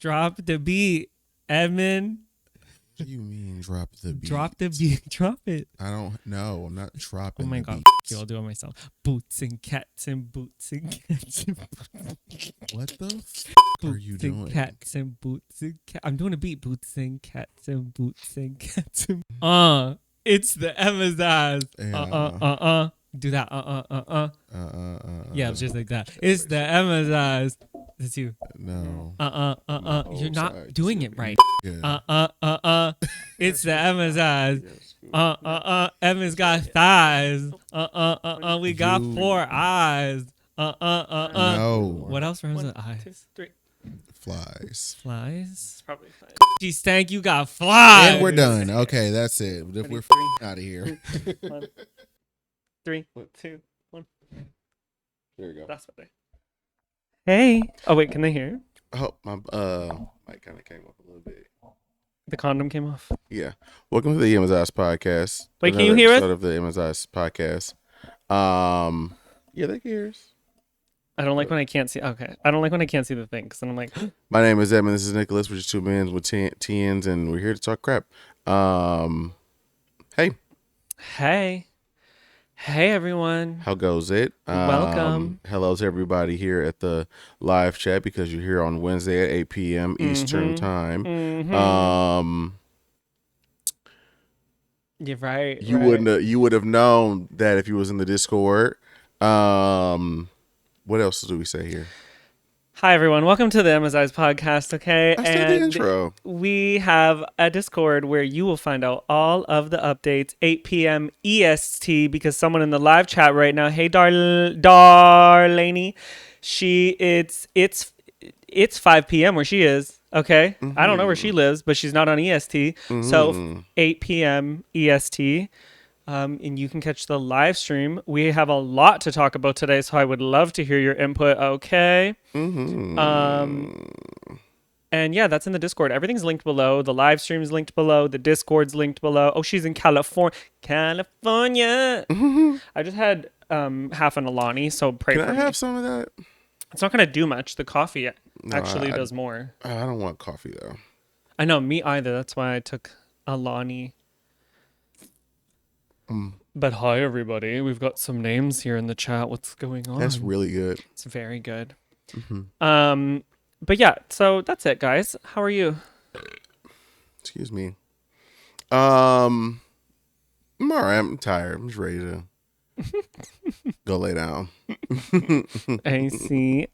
Drop the beat, Edmund. What do you mean drop the beat? Drop the beat. Drop it. I don't know. I'm not dropping Oh my the god. beat. I'll do it myself. Boots and cats and boots and cats and What the f*** boots are you and doing? cats and boots and cats. I'm doing a beat. Boots and cats and boots and cats and it's the Emmizzie. Yeah. Do that. Yeah, just like that. It's the Emmizzie. That's you. No. You're not sorry. doing it right. Yeah. It's the Emmizzie. Emma's got thighs. We got You- 4 eyes. No. What else rhymes with 1, eyes? 2, 3. Flies. Flies. It's probably fine. She stank. You got flies. And we're done. Okay, that's it. If we're out of here. 1, 3, 2, 1. There you go. That's better. Hey. Oh wait, can they hear? Oh, my mic kind of came up a little bit. The condom came off. Yeah. Welcome to the Emmizzie podcast. Wait, can Another you hear us? episode of the Emmizzie podcast. Yeah, they can hear us. I don't like when I can't see. Okay, I don't like when I can't see the thing because then I'm like, My name is Edmund. This is Nicholas. We're just two men with 10s, and we're here to talk crap. Hey, hey everyone. how goes it? Welcome. Hello to everybody here at the live chat because you're here on Wednesday at 8 p.m. Eastern time. You're right. You right. would have known that if you was in the Discord. What else do we say here? Hi everyone. Welcome to the Emmizzie podcast. Okay, I said the intro. We have a Discord where you will find out all of the updates 8 p.m. EST because someone in the live chat right now, hey Darlene, it's 5 p.m. where she is. Okay, I don't know where she lives, but she's not on EST. So 8 p.m. EST. And you can catch the live stream. We have a lot to talk about today, so I would love to hear your input. Okay. And yeah, that's in the Discord. Everything's linked below. The live stream's linked below. The Discord's linked below. Oh, she's in California. I just had half an Alani, so pray Can for I me. have some of that? It's not gonna do much. The coffee actually I does more. I don't want coffee though. I know, me either. That's why I took Alani. But hi everybody, we've got some names here in the chat. What's going on? That's really good. It's very good. But yeah, so that's it, guys. How are you? Excuse me. I'm all right. I'm tired. I'm just ready to go lay down. I see.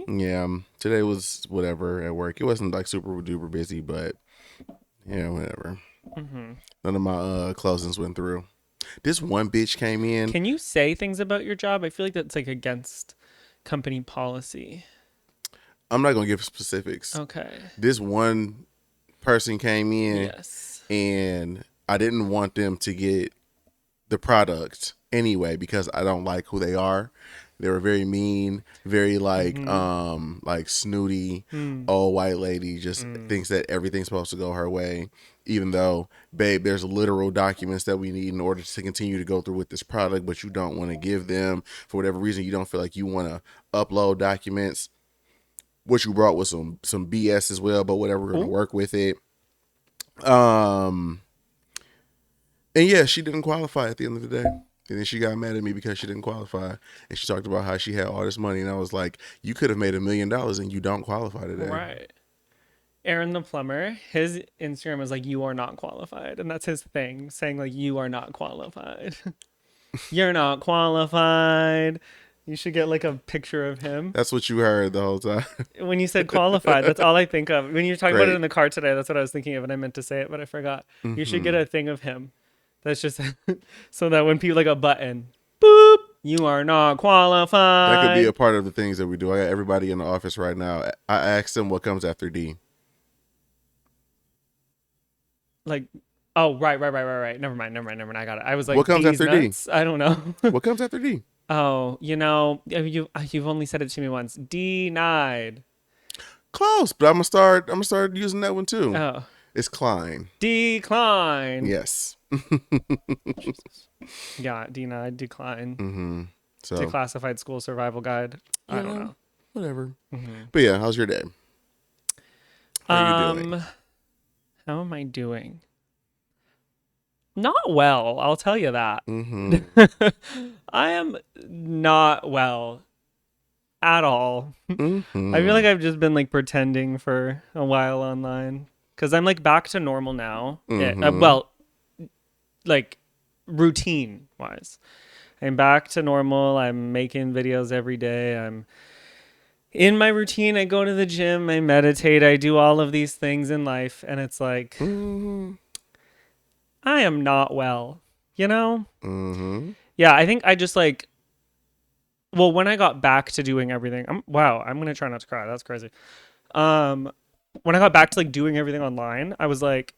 Yeah. Today was whatever at work. It wasn't like super duper busy, but yeah, whatever. None of my closings went through. This one bitch came in. Can you say things about your job? I feel like that's like against company policy. I'm not gonna give specifics. Okay. This one person came in. Yes. And I didn't want them to get the product anyway because I don't like who they are. They were very mean, very like snooty old white lady, just thinks that everything's supposed to go her way, even though, babe, there's literal documents that we need in order to continue to go through with this product, but you don't want to give them for whatever reason. You don't feel like you want to upload documents. What you brought was some BS as well, but whatever, we're gonna work with it. And yeah, she didn't qualify at the end of the day. And then she got mad at me because she didn't qualify. And she talked about how she had all this money. And I was like, you could have made $1 million and you don't qualify today. Right. Aaron the plumber, his Instagram is like, you are not qualified. And that's his thing, saying like, you are not qualified. You're not qualified. You should get like a picture of him. That's what you heard the whole time. When you said qualified, that's all I think of. When you were talking about Great. it in the car today, that's what I was thinking of, and I meant to say it, but I forgot. You should get a thing of him. That's just so that when people like a button, boop, you are not qualified. That could be a part of the things that we do. I got everybody in the office right now. I asked them what comes after D. Like, oh, right. Never mind. I got it. I was like, What comes D's after D? nuts? I don't know. What comes after D? Oh, you've only said it to me once. Denied. Close, but I'm gonna start using that one too. Oh, It's Klein. decline. Yes. Yeah, denied, decline. So Declassified school survival guide. I don't know. Whatever. But yeah, how's your day? are you doing? How am I doing? Not well, I'll tell you that. I am not well at all. I feel like I've just been like pretending for a while online because I'm like back to normal now. Well, like routine wise, I'm back to normal. I'm making videos every day. I'm in my routine. I go to the gym, I meditate, I do all of these things in life, and it's like I am not well, you know? Yeah, I think I just like, well, when I got back to doing everything, I'm going to try not to cry. That's crazy. When I got back to like doing everything online, I was like,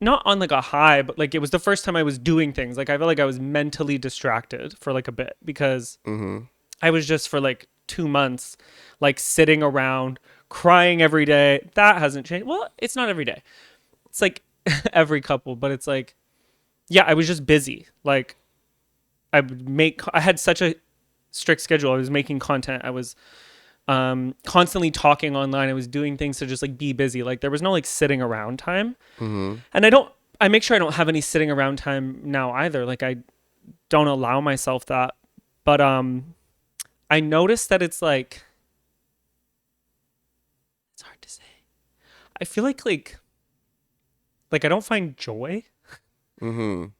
not on like a high, but like it was the first time I was doing things. Like I felt like I was mentally distracted for like a bit because I was just for like 2 months, like sitting around crying every day. That hasn't changed. Well, it's not every day. It's like every couple, but it's like, yeah, I was just busy. Like I had such a strict schedule. I was making content. I was constantly talking online. I was doing things to just like be busy. Like there was no like sitting around time. And I make sure I don't have any sitting around time now either. Like I don't allow myself that. But I noticed that it's like, it's hard to say. I feel like I don't find joy in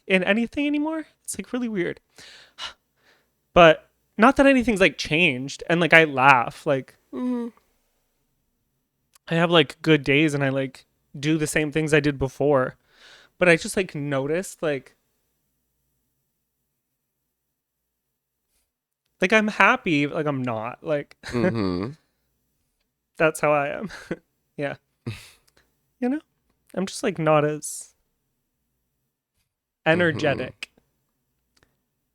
anything anymore. It's like really weird. But not that anything's like changed, and like I laugh, like I have like good days and I like do the same things I did before, but I just like noticed like I'm happy, like I'm not like that's how I am. Yeah. You know, I'm just like not as energetic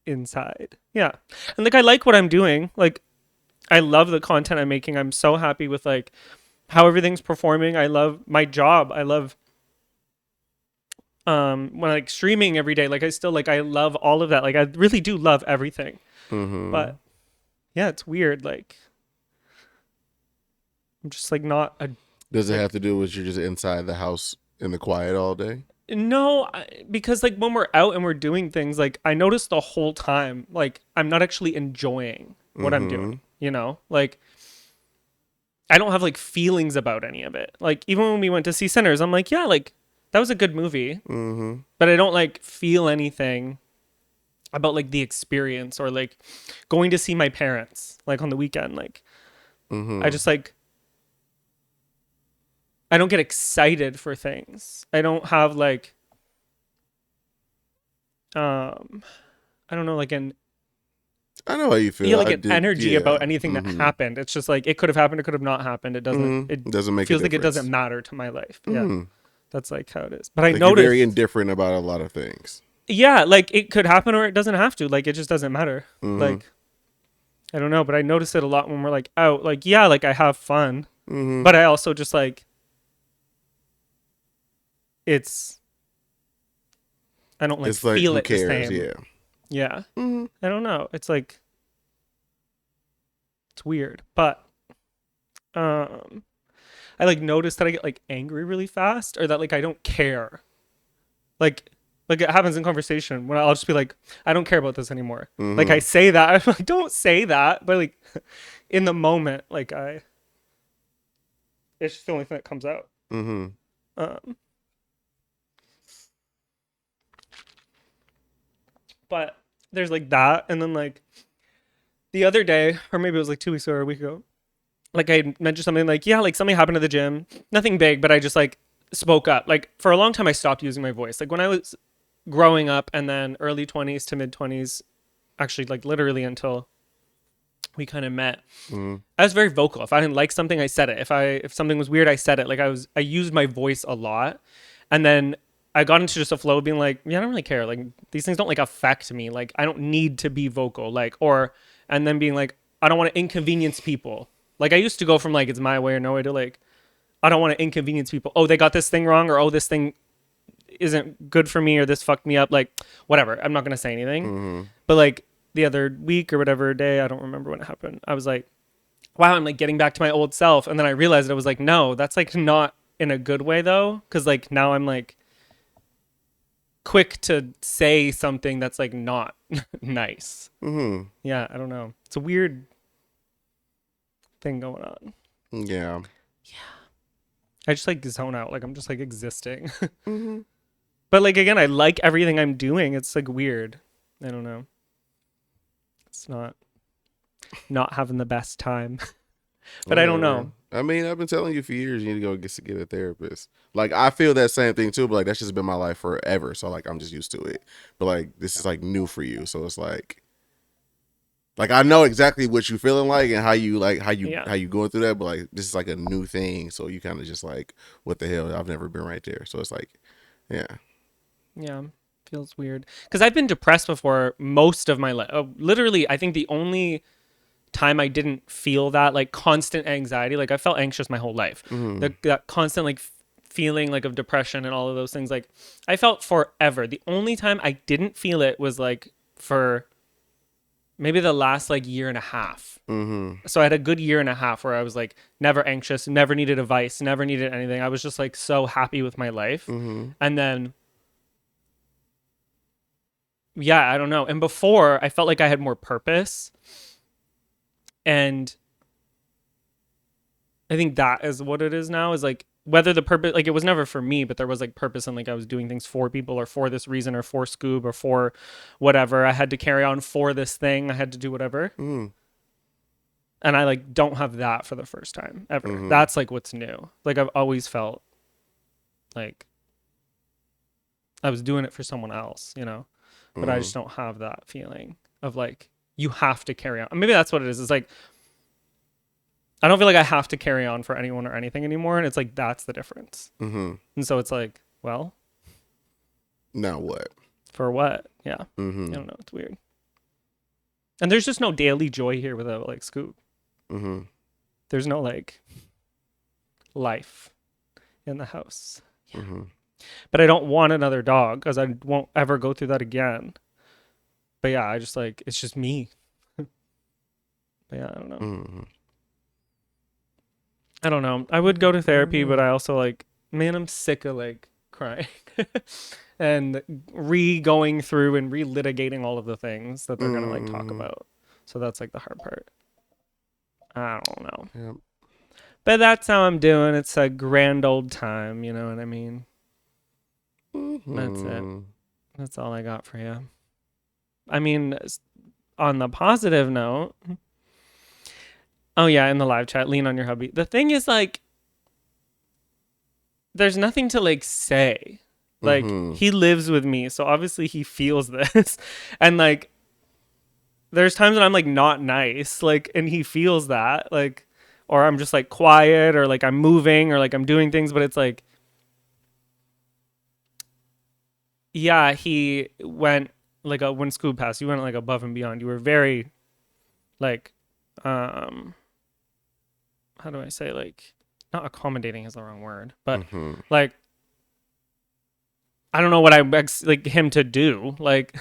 inside. Yeah. And like I like what I'm doing. Like I love the content I'm making. I'm so happy with like how everything's performing. I love my job. I love when I like streaming every day. Like I still like I love all of that. Like I really do love everything. But yeah, it's weird. Like I'm just like not a. Does it have to do with you're just inside the house in the quiet all day? No, because like when we're out and we're doing things, like I notice the whole time, like I'm not actually enjoying what I'm doing, you know? Like I don't have like feelings about any of it. Like even when we went to see Sinners, I'm like, yeah, like that was a good movie, but I don't like feel anything about like the experience or like going to see my parents like on the weekend. Like I just like, I don't get excited for things. I don't have like, I don't know, like I know how you feel. Yeah, like an energy about anything that happened. It's just like it could have happened, it could have not happened. It doesn't. It doesn't make. Feels a like it difference. doesn't matter to my life. Yeah, that's like how it is. But I like noticed you're very indifferent about a lot of things. Yeah, like it could happen or it doesn't have to. Like it just doesn't matter. Like I don't know, but I notice it a lot when we're like out. Like yeah, like I have fun, but I also just like. It's I don't like it's like, feel who it cares? the same. Yeah. I don't know. It's like it's weird. But I like notice that I get like angry really fast or that like I don't care. Like it happens in conversation when I'll just be like, I don't care about this anymore. Like I say that. I'm like, don't say that. But like in the moment, like it's just the only thing that comes out. But there's like that, and then like the other day, or maybe it was like 2 weeks ago or a week ago, like I mentioned something like, yeah, like something happened to the gym, nothing big, but I just like spoke up. Like for a long time I stopped using my voice. Like when I was growing up and then early 20s to mid 20s, actually like literally until we kind of met, I was very vocal. If I didn't like something, I said it. If something was weird, I said it. Like I used my voice a lot. And then I got into just a flow of being like, yeah, I don't really care. Like these things don't like affect me. Like I don't need to be vocal. Like, and then being like, I don't want to inconvenience people. Like I used to go from like, it's my way or no way to like, I don't want to inconvenience people. Oh, they got this thing wrong, or oh, this thing isn't good for me, or this fucked me up. Like whatever. I'm not going to say anything. But like the other week or whatever day, I don't remember when it happened. I was like, wow, I'm like getting back to my old self. And then I realized I was like, no, that's like not in a good way though. Cause like now I'm like quick to say something that's like not nice. Mm-hmm. Yeah, I don't know. It's a weird thing going on. Yeah. I just like zone out. Like I'm just like existing. Mm-hmm. But like again, I like everything I'm doing. It's like weird. I don't know. It's not having the best time. But I don't know. I mean, I've been telling you for years you need to go get a therapist. Like I feel that same thing too, but like that's just been my life forever. So like I'm just used to it. But like this is like new for you. So it's like I know exactly what you feeling like and how you going through that, but like this is like a new thing. So you kind of just like, what the hell? I've never been right there. So it's like, yeah. Yeah, feels weird. Because I've been depressed before most of my life. Literally, I think the only time I didn't feel that like constant anxiety, like I felt anxious my whole life. That constant like feeling like of depression and all of those things, like I felt forever. The only time I didn't feel it was like for maybe the last like year and a half. So I had a good year and a half where I was like never anxious, never needed advice, never needed anything. I was just like so happy with my life. And then yeah, I don't know. And before I felt like I had more purpose. And I think that is what it is now, is like whether the purpose, like it was never for me, but there was like purpose and like I was doing things for people or for this reason or for Scoob or for whatever. I had to carry on for this thing. I had to do whatever. And I like don't have that for the first time ever. That's like what's new. Like I've always felt like I was doing it for someone else, you know, but I just don't have that feeling of like, you have to carry on. Maybe that's what it is. It's like, I don't feel like I have to carry on for anyone or anything anymore. And it's like, that's the difference. And so it's like, well, now what? For what? Yeah. I don't know. It's weird. And there's just no daily joy here without like Scoop. There's no like life in the house. But I don't want another dog because I won't ever go through that again. But yeah, I just like, it's just me. But yeah, I don't know. I don't know. I would go to therapy, but I also like, man, I'm sick of like crying and going through and relitigating all of the things that they're going to like talk about. So that's like the hard part. I don't know. Yep. But that's how I'm doing. It's a grand old time. You know what I mean? That's it. That's all I got for you. I mean, on the positive note, oh yeah, in the live chat, lean on your hubby. The thing is like, there's nothing to like say. Like he lives with me, so obviously he feels this. And like, there's times when I'm like not nice, like, and he feels that, like, or I'm just like quiet, or like I'm moving, or like I'm doing things, but it's like, yeah, he went like when Scoob passed, you went like above and beyond. You were very like, how do I say, like, not accommodating is the wrong word, but like, I don't know what I like him to do. Like,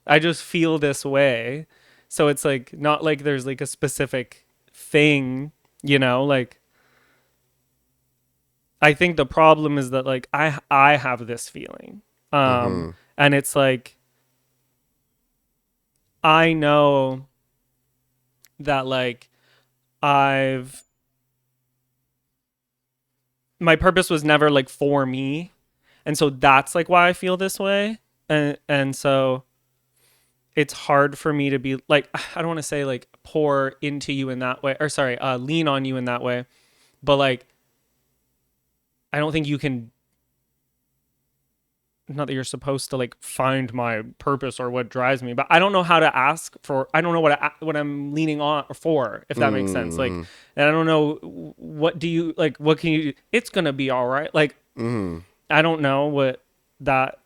I just feel this way. So it's like, not like there's like a specific thing, you know, like, I think the problem is that like, I have this feeling. And it's like, I know that like my purpose was never like for me. And so that's like why I feel this way. And so it's hard for me to be like, I don't want to say like pour into you in that way, or sorry, lean on you in that way. But like, I don't think you can, not that you're supposed to like find my purpose or what drives me, but I don't know how to ask for, I don't know what I'm leaning on for, if that makes sense. Like, and I don't know, what do you like, what can you do? It's going to be all right. Like, I don't know what that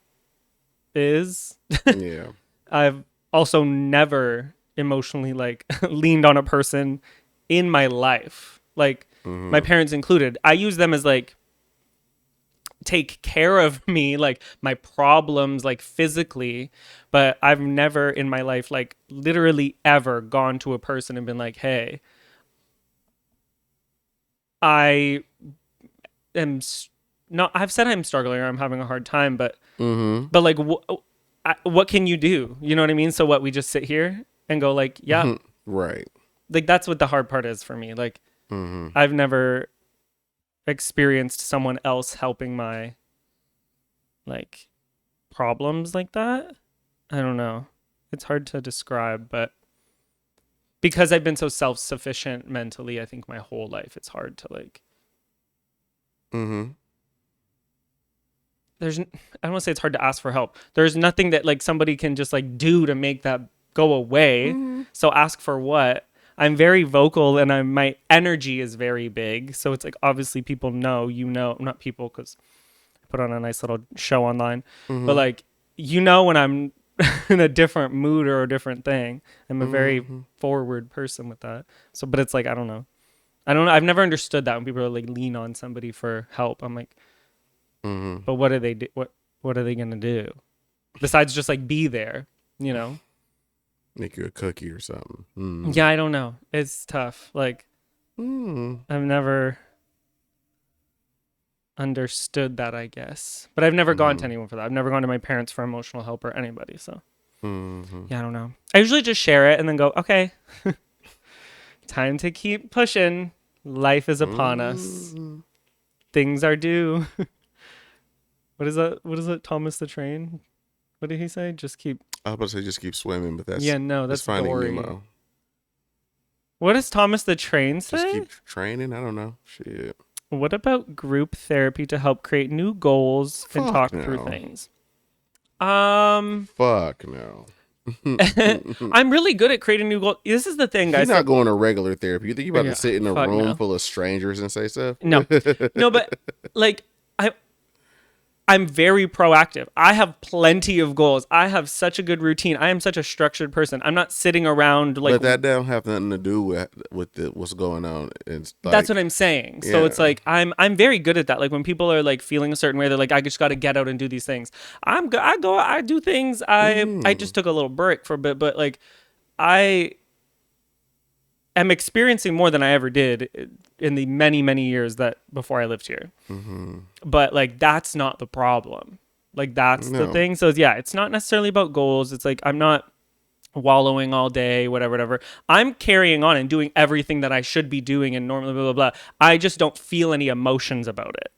is. Yeah. I've also never emotionally like leaned on a person in my life, like my parents included. I use them as like, take care of me, like my problems, like physically, but I've never in my life like literally ever gone to a person and been like, hey, I am not. I've said I'm struggling or I'm having a hard time, but like, what can you do? You know what I mean? So what? We just sit here and go like, yeah, right. Like that's what the hard part is for me. Like I've never experienced someone else helping my like problems like that. I don't know. It's hard to describe, but because I've been so self-sufficient mentally, I think my whole life, it's hard to like. I don't want to say it's hard to ask for help. There's nothing that like somebody can just like do to make that go away. So ask for what? I'm very vocal and my energy is very big. So it's like, obviously people know, not people, because I put on a nice little show online, but like, when I'm in a different mood or a different thing. I'm a very forward person with that. So, but it's like, I don't know. I've never understood that when people are like lean on somebody for help. I'm like, but what do they do? What are they going to do? Besides just like be there, Make you a cookie or something. Yeah, I don't know. It's tough. Like, I've never understood that, I guess. But I've never gone to anyone for that. I've never gone to my parents for emotional help or anybody. So, yeah, I don't know. I usually just share it and then go, okay, time to keep pushing. Life is upon us. Things are due. What is that? What is it? Thomas the Train? What did he say? Just keep. I was about to say just keep swimming, but that's that's Finding Dory. Nemo. What does Thomas the Train say? Just keep training. I don't know. Shit. What about group therapy to help create new goals and talk through things? Fuck no. I'm really good at creating new goals. This is the thing, guys. You're not going to regular therapy. You think you're about to sit in a room full of strangers and say stuff? No, but like I'm very proactive. I have plenty of goals. I have such a good routine. I am such a structured person. I'm not sitting around like. But that don't have nothing to do with what's going on. It's like, that's what I'm saying. So it's like I'm very good at that. Like when people are like feeling a certain way, they're like, I just got to get out and do these things. I do things. I just took a little break for a bit, but like I am experiencing more than I ever did in the many, many years that before I lived here. But like, that's not the problem. Like that's the thing. So yeah, it's not necessarily about goals. It's like, I'm not wallowing all day, whatever. I'm carrying on and doing everything that I should be doing and normally blah, blah, blah. I just don't feel any emotions about it.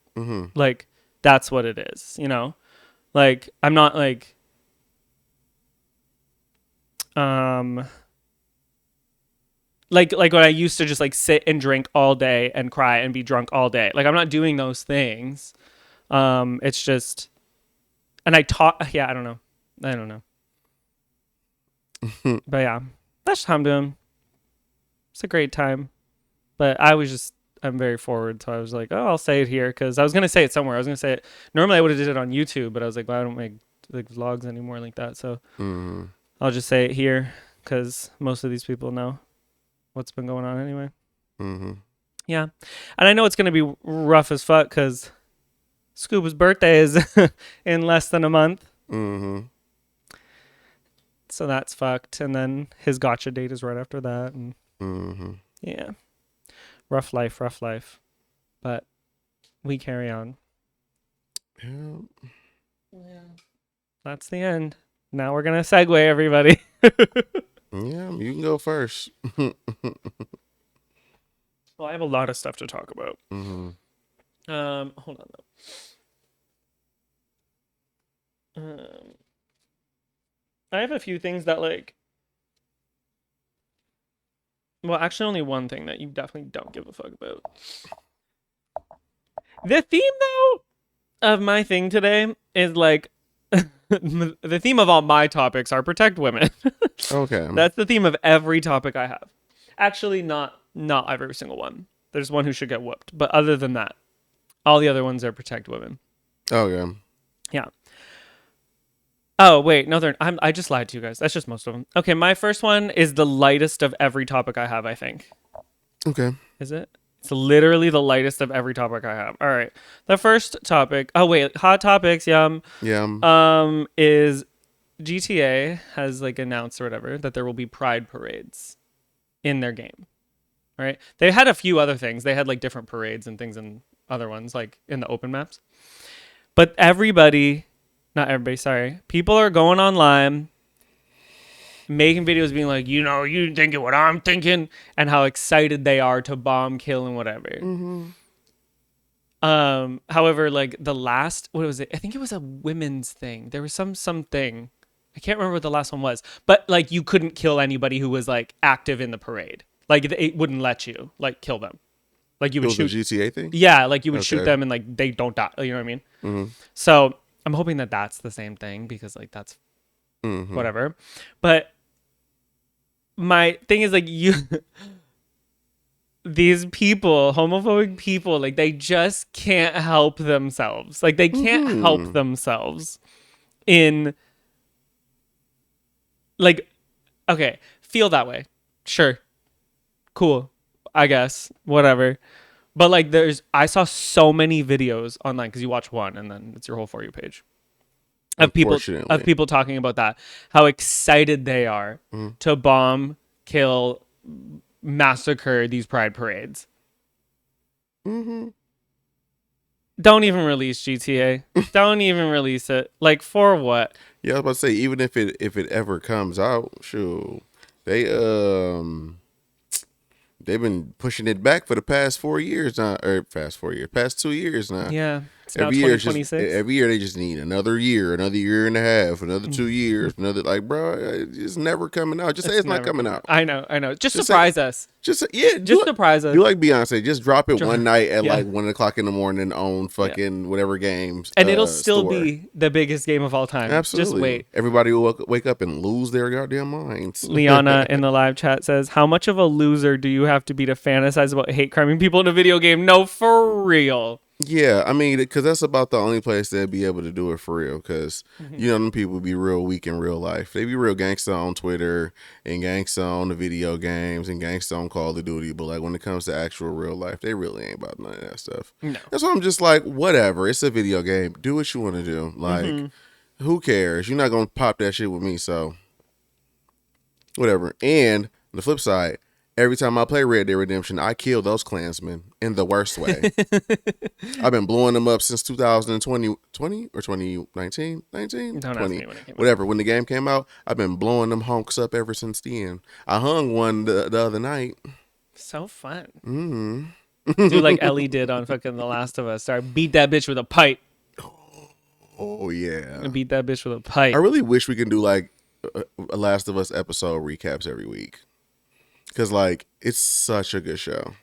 Like that's what it is, like I'm not like, like when I used to just like sit and drink all day and cry and be drunk all day. Like I'm not doing those things. It's just, and I talk. Yeah, I don't know. But yeah, that's what I'm doing. It's a great time. But I'm very forward, so I was like, oh, I'll say it here because I was gonna say it somewhere. I was gonna say it. Normally I would have did it on YouTube, but I was like, well, I don't make like vlogs anymore like that, so I'll just say it here because most of these people know what's been going on anyway. Yeah, and I know it's gonna be rough as fuck because Scuba's birthday is in less than a month. So that's fucked, and then his gotcha date is right after that, and yeah, rough life, but we carry on. Yeah, that's the end. Now we're gonna segue, everybody. Yeah, you can go first. Well, I have a lot of stuff to talk about. Hold on though. I have a few things that like. Well, actually, only one thing that you definitely don't give a fuck about. The theme though of my thing today is like. The theme of all my topics are protect women. Okay. That's the theme of every topic I have. Actually, not every single one. There's one who should get whooped. But other than that, all the other ones are protect women. Okay. Yeah. Oh, wait. No, I just lied to you guys. That's just most of them. Okay, my first one is the lightest of every topic I have, I think. Okay. Is it? It's literally the lightest of every topic I have. All right. The first topic. Oh, wait. Hot topics. Yum. Is GTA has like announced or whatever that there will be pride parades in their game. right? They had a few other things. They had like different parades and things and other ones like in the open maps. But not everybody, sorry. People are going online making videos being like, you thinking what I'm thinking, and how excited they are to bomb, kill, and whatever. However, like the last, what was it? I think it was a women's thing. There was something. I can't remember what the last one was, but like you couldn't kill anybody who was like active in the parade. Like it wouldn't let you like kill them. Like you would shoot a GTA thing. Yeah, like you would shoot them and like they don't die. You know what I mean? So I'm hoping that that's the same thing because like that's whatever. But my thing is like these people, homophobic people, like they just can't help themselves. Like they can't help themselves in like, okay, feel that way. Sure. Cool. I guess. Whatever. But like I saw so many videos online because you watch one and then it's your whole For You page of people talking about that, how excited they are to bomb, kill, massacre these pride parades. Don't even release GTA. Don't even release it. Like for what? Yeah, I was about to say, even if it ever comes out, sure, they've been pushing it back for the past 4 years now, or past 2 years now. Yeah. It's now every year, 2026. every year they just need another year and a half, another 2 years, another bro. It's never coming out. Just say it's not coming out. I know. Just surprise us. Just Surprise us. Do like Beyonce. Just drop it one night at like 1 o'clock in the morning on fucking whatever games, and it'll still be the biggest game of all time. Absolutely. Just wait. Everybody will wake up and lose their goddamn minds. Liana in the live chat says, "How much of a loser do you have to be to fantasize about hate criming people in a video game?" No, for real. Yeah, I mean, because that's about the only place they'd be able to do it for real. Because them people be real weak in real life. They be real gangsta on Twitter and gangsta on the video games and gangsta on Call of Duty. But like when it comes to actual real life, they really ain't about none of that stuff. No. That's why I'm just like, whatever. It's a video game. Do what you want to do. Like, who cares? You're not gonna pop that shit with me. So, whatever. And on the flip side, every time I play Red Dead Redemption, I kill those Klansmen in the worst way. I've been blowing them up since 2020 or 2019, 19, Don't 20, ask me when it came out. whatever. When the game came out, I've been blowing them honks up ever since then. I hung one the other night. So fun. Do like Ellie did on fucking The Last of Us. Sorry, beat that bitch with a pipe. Oh yeah. Beat that bitch with a pipe. I really wish we can do like a Last of Us episode recaps every week. Because, like, it's such a good show.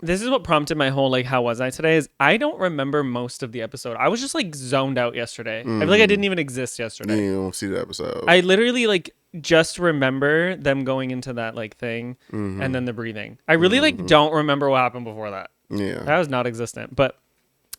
This is what prompted my whole, like, how was I today? Is I don't remember most of the episode. I was just, like, zoned out yesterday. I feel like I didn't even exist yesterday. You don't see the episode. I literally, like, just remember them going into that, like, thing and then the breathing. I really, like, don't remember what happened before that. Yeah. That was not existent. But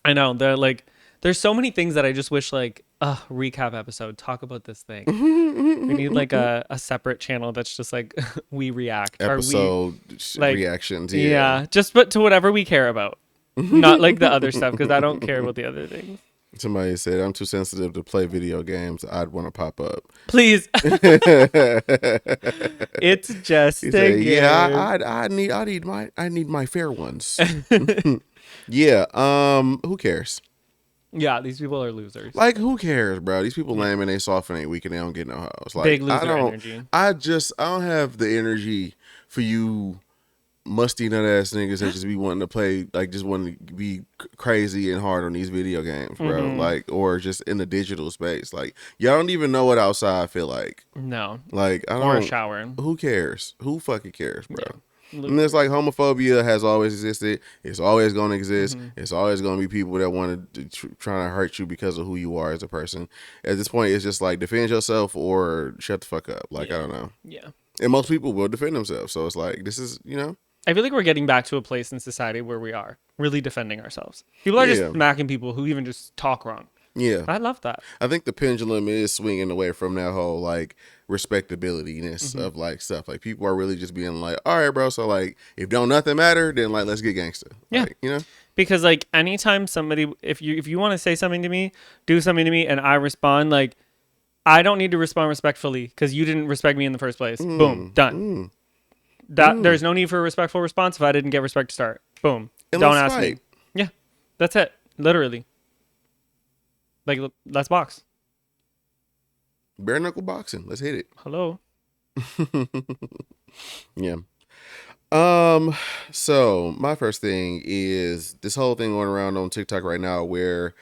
I know, they're, like, there's so many things that I just wish, like, recap episode, talk about this thing. We need like a separate channel that's just like we react Episode reactions. Yeah, just but to whatever we care about, not like the other stuff because I don't care about the other things. Somebody said I'm too sensitive to play video games. I'd want to pop up. Please. It's just a game. Yeah, I need my fair ones. Yeah. Who cares? Yeah, these people are losers. Like, who cares, bro? These people lame and they soft and they weak and they don't get no house. Like, big loser energy. I don't have the energy for you musty nut ass niggas that just be wanting to play, like, just wanting to be crazy and hard on these video games, bro. Like, or just in the digital space. Like, y'all don't even know what outside feel like. No. Like, I don't. Or showering. Who cares? Who fucking cares, bro? Yeah. And it's like homophobia has always existed. It's always going to exist. It's always going to be people that want to trying to hurt you because of who you are as a person. At this point, it's just like defend yourself or shut the fuck up. Like, I don't know. Yeah. And most people will defend themselves. So it's like, this is, I feel like we're getting back to a place in society where we are really defending ourselves. People are just smacking people who even just talk wrong. Yeah. I love that. I think the pendulum is swinging away from that whole like respectability-ness of like stuff. Like people are really just being like, all right, bro. So like if don't nothing matter, then like let's get gangster. Yeah. Like, Because like anytime somebody, if you want to say something to me, do something to me and I respond, like I don't need to respond respectfully because you didn't respect me in the first place. Boom. Done. There's no need for a respectful response if I didn't get respect to start. Boom. And Don't let's ask me. fight. Yeah, that's it. Literally. Like, let's box. Bare knuckle boxing. Let's hit it. Hello. Yeah. So my first thing is this whole thing going around on TikTok right now where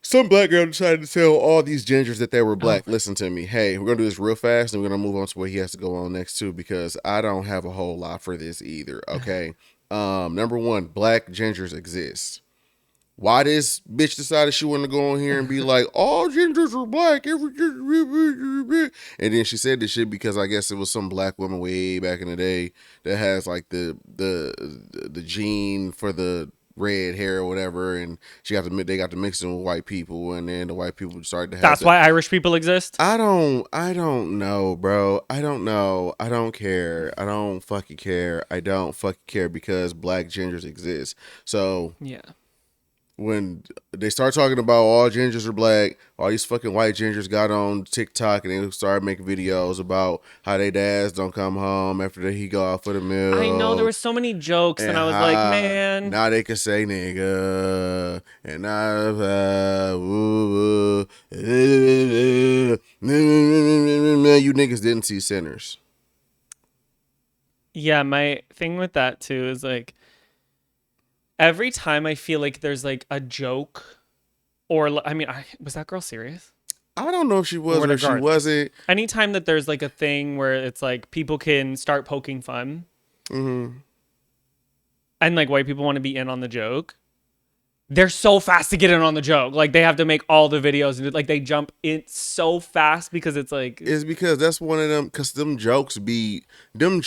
some black girl decided to tell all these gingers that they were black. Listen to me. Hey, we're gonna do this real fast and we're gonna move on to what he has to go on next too, because I don't have a whole lot for this either. Okay. Number one, black gingers exist. Why this bitch decided she wanted to go on here and be like, all gingers are black, every ginger, and then she said this shit because I guess it was some black woman way back in the day that has like the gene for the red hair or whatever, and they got to mix it with white people, and then the white people started to have That's why Irish people exist? I don't know, bro. I don't know. I don't care. I don't fucking care. I don't fucking care because black gingers exist. So yeah. When they start talking about all gingers are black, all these fucking white gingers got on TikTok and they started making videos about how they dads don't come home after he go out for the meal. I know there were so many jokes and I was like, man. Now they can say nigga and now you niggas didn't see sinners. Yeah, my thing with that too is like, every time I feel like there's like a joke or I mean, was that girl serious? I don't know if she was or if she wasn't. Anytime that there's like a thing where it's like people can start poking fun and like white people want to be in on the joke, they're so fast to get in on the joke. Like they have to make all the videos and like they jump in so fast because it's like. It's because that's one of them, because them jokes be them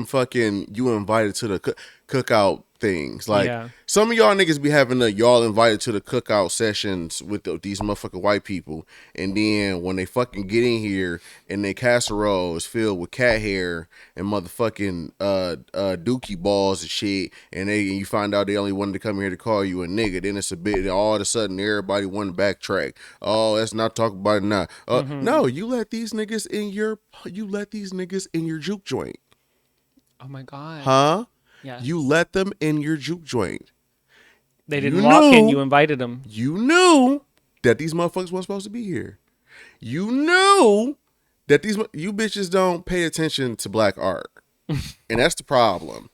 fucking you invited to the cookout things. Like some of y'all niggas be having y'all invited to the cookout sessions with these motherfucking white people, and then when they fucking get in here and their casserole is filled with cat hair and motherfucking dookie balls and shit, and you find out they only wanted to come here to call you a nigga, then it's a bit all of a sudden everybody want to backtrack. Oh, let's not talk about it now. No, you let these niggas in your juke joint. Oh my god. Huh? Yeah. You let them in your juke joint. They didn't walk in. You invited them. You knew that these motherfuckers weren't supposed to be here. You knew that you bitches don't pay attention to black art. And that's the problem.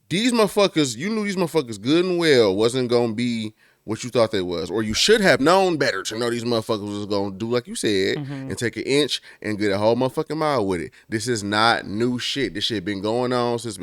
These motherfuckers, you knew these motherfuckers good and well wasn't going to be what you thought they was, or you should have known better to know these motherfuckers was gonna do like you said and take an inch and get a whole motherfucking mile with it. This is not new shit. This shit been going on since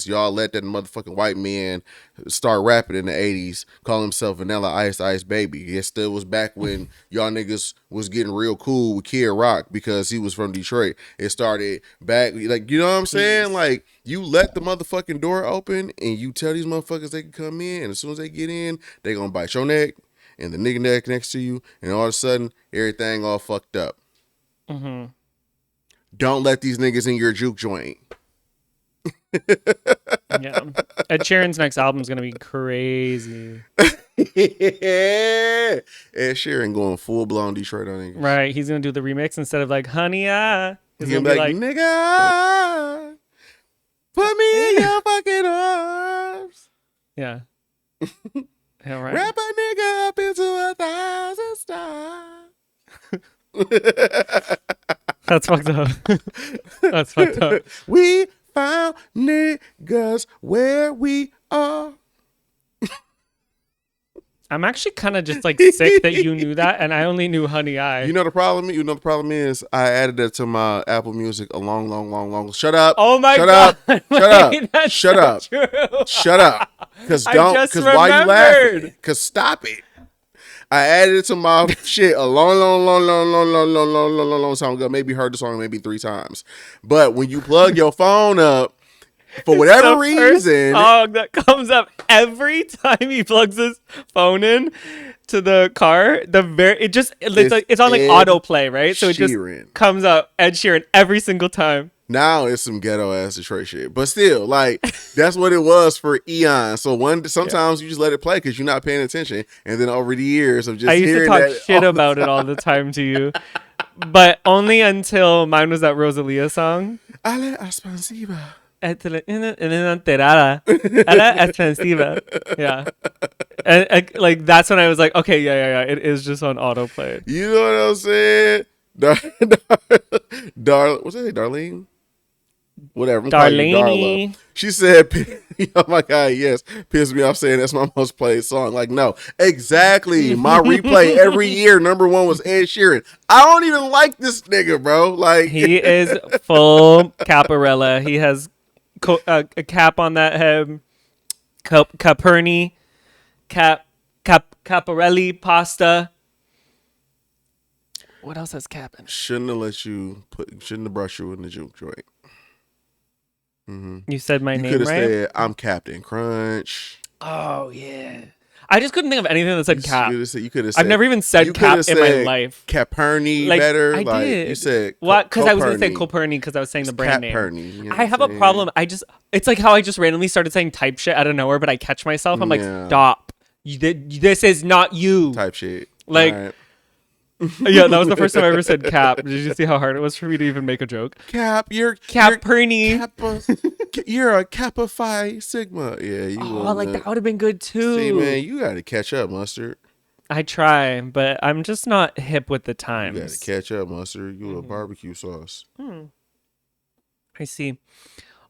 y'all let that motherfucking white man start rapping in the 80s, call himself Vanilla Ice Baby. It still was back when y'all niggas was getting real cool with Kid Rock because he was from Detroit. It started back, like, you know what I'm saying? Like, you let the motherfucking door open and you tell these motherfuckers they can come in, and as soon as they get in, they gonna bite your neck and the nigga neck next to you, and all of a sudden, everything all fucked up. Don't let these niggas in your juke joint. Yeah. Ed Sheeran's next album is gonna be crazy. Ed Sheeran going full blown Detroit on English. Right. He's gonna do the remix instead of like Honey He's gonna be like nigga, put me in your fucking arms. Yeah. Yeah, right. Wrap a nigga up into 1,000 stars. That's fucked up. That's fucked up. We found niggas where we are. I'm actually kind of just like sick that you knew that, and I only knew Honey I. You know the problem is I added that to my Apple Music a long. Shut up. Oh my God. Wait, Shut up. Shut up. Because why you laughing? Because stop it. I added it to my shit a long time ago. Maybe heard the song maybe 3 times. But when you plug your phone up, for whatever reason, song that comes up every time he plugs his phone in to the car. It's on like autoplay, right? So it just comes up Ed Sheeran every single time. Now it's some ghetto ass Detroit shit, but still, like that's what it was for eons. So sometimes you just let it play because you're not paying attention, and then over the years of just I used to hearing talk that shit about it all the time to you. but only until mine was that Rosalia song. Ale expansiva. Enterada. Era expensiva. Yeah. And, like, that's when I was like, okay, yeah. It is just on autoplay. You know what I'm saying? What's that? Darlene? Whatever. I'm calling you Darlene. Darla. She said, oh my God, yes. Pissed me off saying that's my most played song. Like, no. Exactly. My replay every year, number one was Ed Sheeran. I don't even like this nigga, bro. Like, He is full caparella. He has a cap on that head. Caperni. Caparelli pasta. What else has cap in it? shouldn't have brushed you in the juke joint. You said my You name could have right? said, I'm Captain Crunch. Oh, yeah. I just couldn't think of anything that said cap. You could have said, I've never even said you cap coulda in my said life. Caperni Like, better. I Like, did. you said What? Because I was going to say Coperni. Coperni because I was saying the It's brand name. Caperni, you know I what have I'm a saying? problem. It's like how I just randomly started saying type shit out of nowhere, but I catch myself. I'm like, Yeah. stop. This is not you. Type shit. Like- All right. Yeah, that was the first time I ever said cap. Did you see how hard it was for me to even make a joke? Cap, you're Caperni. you're a Kappa Phi Sigma. Yeah, you. Oh, like that would have been good too. See, man, you got to catch up, Mustard. I try, but I'm just not hip with the You got times. to catch up, Mustard. You a barbecue sauce. I see.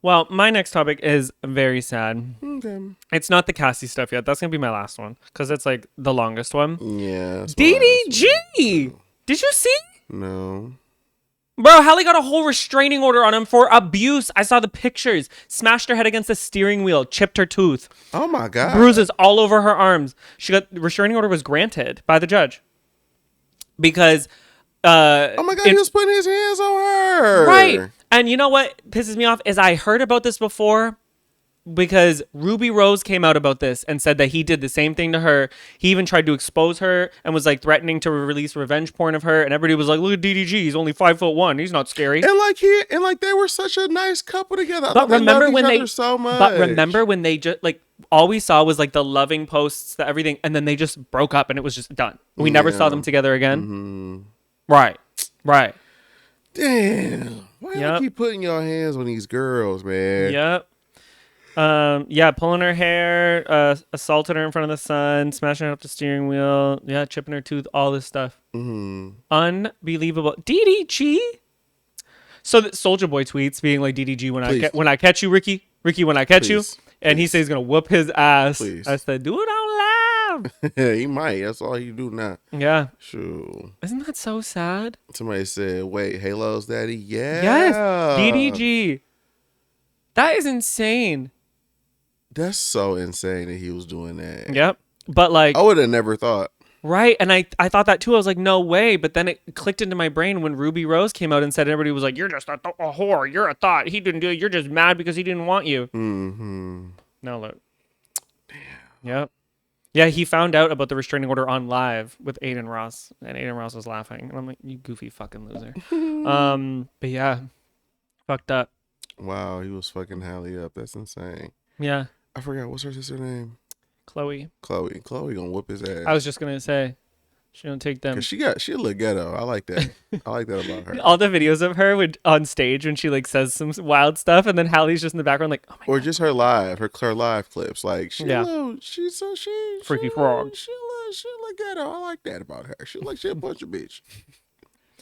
Well, my next topic is very sad. Okay. It's not the Cassie stuff yet. That's gonna be my last one because it's like the longest one. Yeah. that's my Diddy last G. Did you see? one. No. Bro, Hallie got a whole restraining order on him for abuse. I saw the pictures. Smashed her head against the steering wheel, chipped her tooth, Oh my God. bruises all over her arms. She got restraining order was granted by the judge because Oh my God, he was putting his hands on her. right. And you know what pisses me off is I heard about this before because Ruby Rose came out about this and said that he did the same thing to her. He even tried to expose her and was like threatening to release revenge porn of her. And everybody was like, look at DDG. He's only 5'1". He's not scary. And like they were such a nice couple together. I But thought they remember loved when each they other so much. But remember when they just like all we saw was like the loving posts, the everything, and then they just broke up and it was just done. We never saw them together again. Right. Damn. Why y'all Yep. keep putting your hands on these girls, man? Yep. Yeah, pulling her hair, assaulted her in front of the sun, smashing her up the steering wheel, yeah, chipping her tooth, all this stuff. Unbelievable. DDG. So that Soldier Boy tweets being like DDG when I catch you, Ricky, when I catch Please. you, and he says he's gonna whoop his ass. Please. I said, do it out loud. He might. That's all he do now. Yeah. Sure. Isn't that so sad? Somebody said, wait, Halo's daddy? Yeah. Yes. DDG. That is insane. That's so insane that he was doing that. Yep. But like, I would have never thought. right. And I thought that too. I was like, no way. But then it clicked into my brain when Ruby Rose came out and said, everybody was like, you're just a whore. You're a thought. He didn't do it. You're just mad because he didn't want you. Mm-hmm. Now look. Damn. Yep. Yeah, he found out about the restraining order on live with Aiden Ross, and Aiden Ross was laughing. And I'm like, you goofy fucking loser. But yeah, fucked up. Wow, he was fucking Hallie up. That's insane. Yeah, I forgot, what's her sister name? Chloe. Chloe gonna whoop his ass. I was just gonna say, she don't take them. Cause she look ghetto. I like that. I like that about her. All the videos of her on stage when she like says some wild stuff, and then Hallie's just in the background like, oh my Or just her live clips. Like Yeah. she's Freaky frog. She look ghetto. I like that about her. She like she a bunch of bitch.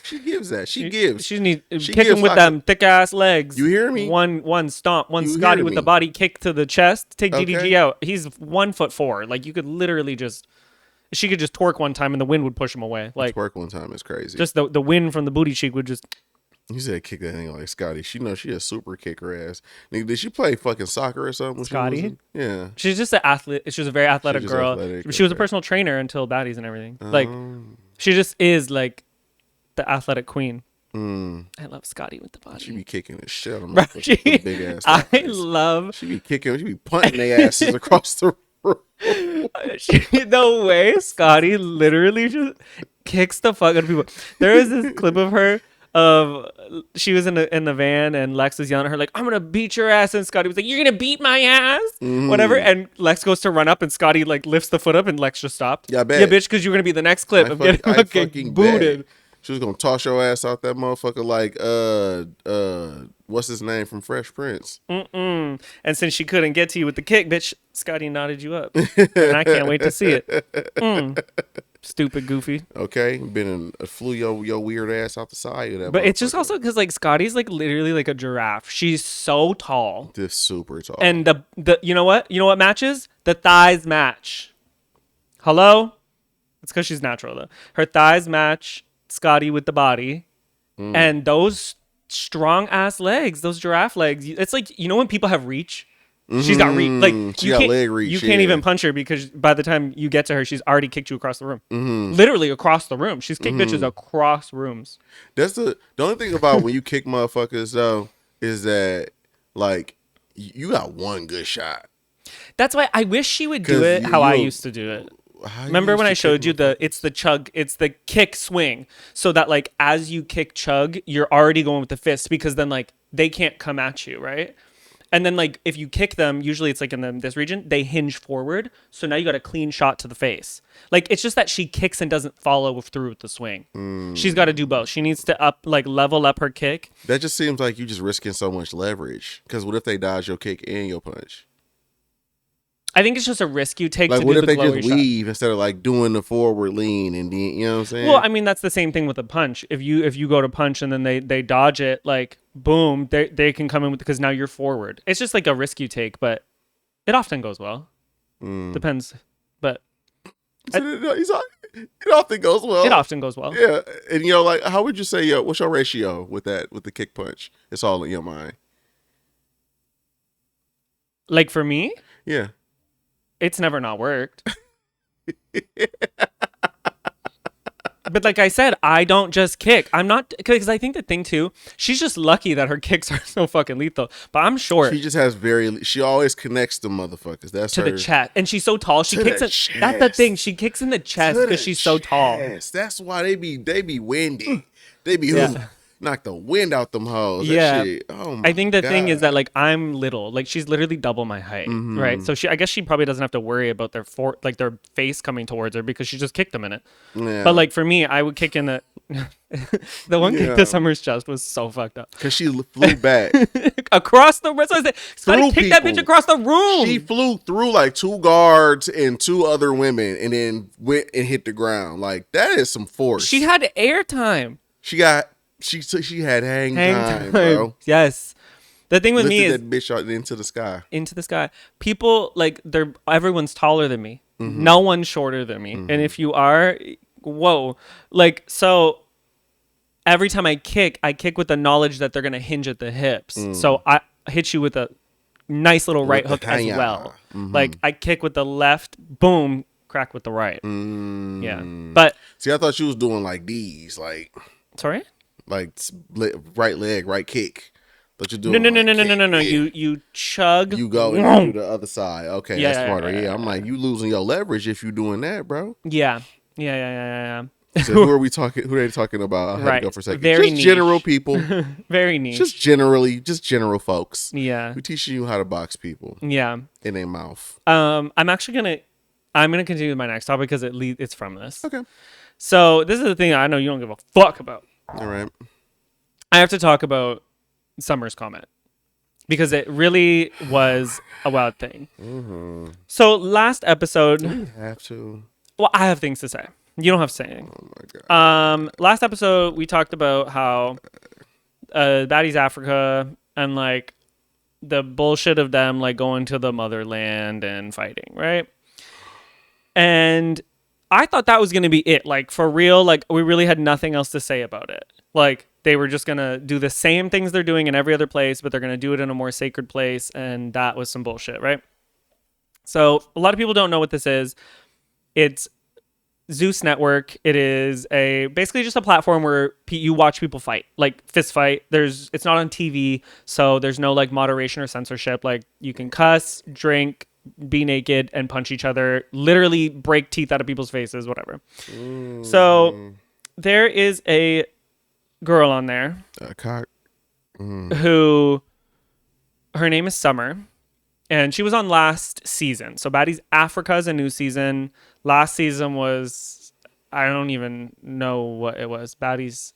She gives that. She gives. She needs She kick him gives with like them thick ass legs. You hear me? One stomp, one You Scotty hear with me? the body kick to the chest. Take Okay. DDG out. He's 1'4". Like you could literally just, she could just twerk one time and the wind would push him away. Like Twerk one time is crazy. just the wind from the booty cheek would just. You said kick that thing like Scotty. She knows she a super kicker ass. Nigga, did she play fucking soccer or something? when she was Scotty? in- Yeah. She's just an athlete. She's a very athletic just girl. athletic, She was a okay. personal trainer until baddies and everything. Like Um, she just is like the athletic queen. mm, I love Scotty with the body. she be kicking the shit out of Bro, my big ass. I thighs. love She be kicking. She be punting their asses across the room. the way Scotty literally just kicks the fuck out of people. There is this clip of her of she was in the van and Lex was yelling at her like, I'm gonna beat your ass, and Scotty was like, you're gonna beat my ass, whatever, and Lex goes to run up and Scotty like lifts the foot up and Lex just stopped. Yeah, I bet. Yeah, bitch, because you're gonna be the next clip of getting I fucking fucking booted. bet. She was gonna toss your ass out that motherfucker like what's his name from Fresh Prince? And since she couldn't get to you with the kick, bitch, Scotty knotted you up, and I can't wait to see it. Stupid goofy. Okay, flew your weird ass out the side of that. But it's just also because like Scotty's like literally like a giraffe. She's so tall. This super tall. And the you know what matches? The thighs match. Hello? It's because she's natural though. Her thighs match Scotty with the body, and those strong ass legs, those giraffe legs. It's like when people have reach. She's got reach. Like she got leg reach. You can't even punch her because by the time you get to her, she's already kicked you across the room. Literally across the room. She's kicked bitches across rooms. That's the only thing about when you kick motherfuckers though is that like you got one good shot. That's why I wish she would do it how I used to do it. Remember when I showed you it's the kick swing, so that like as you kick chug, you're already going with the fist because then like they can't come at you, right? And then like if you kick them, usually it's like in this region, they hinge forward. So now you got a clean shot to the face. Like it's just that she kicks and doesn't follow through with the swing. She's got to do both. She needs to level up her kick. That just seems like you just risking so much leverage. Because what if they dodge your kick and your punch? I think it's just a risk you take like, to what do if the they glowy just shot. weave instead of like doing the forward lean and then, you know what I'm saying? Well, I mean that's the same thing with a punch. If you go to punch and then they dodge it, like boom, they can come in with because now you're forward. It's just like a risk you take, but it often goes well. Depends, but it often goes well. It often goes well. Yeah, and like how would you say what's your ratio with the kick punch? It's all in your mind. Like for me, yeah. It's never not worked. But like I said, I don't just kick. I'm not, because I think the thing too, she's just lucky that her kicks are so fucking lethal. But I'm short. She just has she always connects the motherfuckers. That's to her. The chest. And she's so tall. She kicks it. That's the thing. She kicks in the chest because she's so tall. That's why they be windy. They be knock the wind out them hoes. Yeah. That shit. Oh my I think the God. thing is that like I'm little. Like she's literally double my height, right? So I guess she probably doesn't have to worry about their face coming towards her because she just kicked them in it. Yeah. But like for me, I would kick in the the one kick to Summer's chest was so fucked up. Because she flew back. Across the room. Somebody kicked that bitch across the room. She flew through like 2 guards and 2 other women and then went and hit the ground. Like that is some force. She had airtime. She had hang time, bro. Yes. The thing with me is that bitch out into the sky. Into the sky. People like everyone's taller than me. No one's shorter than me. And if you are, whoa. Like so every time I kick with the knowledge that they're gonna hinge at the hips. So I hit you with a nice little right hook as well. Like I kick with the left, boom, crack with the right. Yeah. But see, I thought she was doing like these, like sorry? Like right leg, right kick. But you're doing no. You chug. You go and do the other side. Okay, Yeah, that's smarter. yeah. I'm like, you losing your leverage if you doing that, bro. Yeah. So who are we talking? Who are they talking about? I had to go for a second. Very just general people. Very niche. Just general folks. Yeah. We're teaching you how to box people. Yeah. In their mouth. I'm gonna continue with my next topic because it's from this. Okay. So this is the thing I know you don't give a fuck about. All right. I have to talk about Summer's comment because it really was a wild thing. So last episode, Do we have to? Well, I have things to say. You don't have to say anything. Oh my God. Last episode we talked about how Baddies Africa and like the bullshit of them like going to the motherland and fighting, right? And I thought that was going to be it. Like, for real, like, we really had nothing else to say about it. Like, they were just going to do the same things they're doing in every other place, but they're going to do it in a more sacred place. And that was some bullshit, right? So, a lot of people don't know what this is. It's Zeus Network. It is basically just a platform where you watch people fight, like fist fight. It's not on TV, so there's no, like, moderation or censorship. Like, you can cuss, drink, be naked and punch each other, literally break teeth out of people's faces, whatever. So there is a girl on there who her name is Summer, and she was on last season. So Baddies Africa is a new season. Last season was I don't even know what it was. Baddies.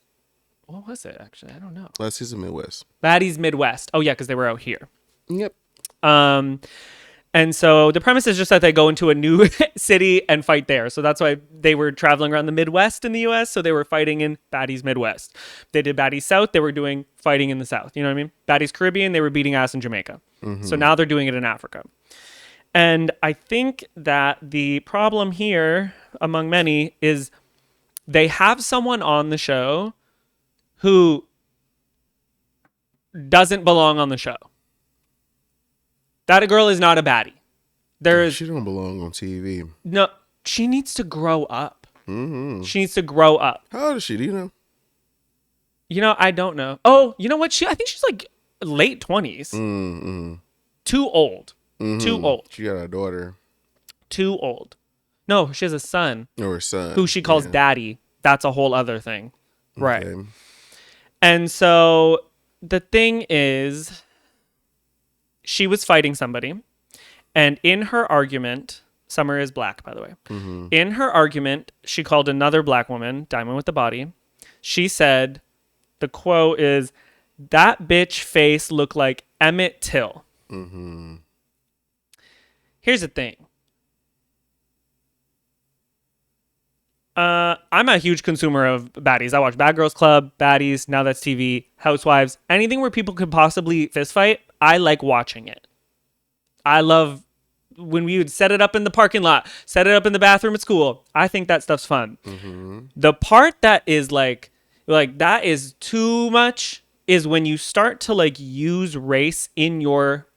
What was it actually? I don't know. Last season Midwest. Baddies Midwest. Oh yeah, because they were out here. Yep. And so the premise is just that they go into a new city and fight there. So that's why they were traveling around the Midwest in the U.S. So they were fighting in Baddies Midwest. They did Baddies South. They were doing fighting in the South. You know what I mean? Baddies Caribbean. They were beating ass in Jamaica. So now they're doing it in Africa. And I think that the problem here, among many, is they have someone on the show who doesn't belong on the show. That girl is not a baddie. She don't belong on TV. No, she needs to grow up. Mm-hmm. She needs to grow up. How old is she? Do you know? You know, I don't know. Oh, you know what? I think she's like late 20s. Mm-hmm. Too old. Mm-hmm. Too old. She got a daughter. Too old. No, she has a son. Or her son. Who she calls daddy. That's a whole other thing. Right. Okay. And so the thing is, she was fighting somebody. And in her argument, Summer is black, by the way. Mm-hmm. In her argument, she called another black woman, Diamond with the Body. She said, the quote is, "That bitch face looked like Emmett Till." Mm-hmm. Here's the thing. I'm a huge consumer of baddies. I watch Bad Girls Club, Baddies, Now That's TV, Housewives. Anything where people could possibly fist fight, I like watching it. I love when we would set it up in the parking lot, set it up in the bathroom at school. I think that stuff's fun. Mm-hmm. The part that is like that is too much is when you start to like use race in your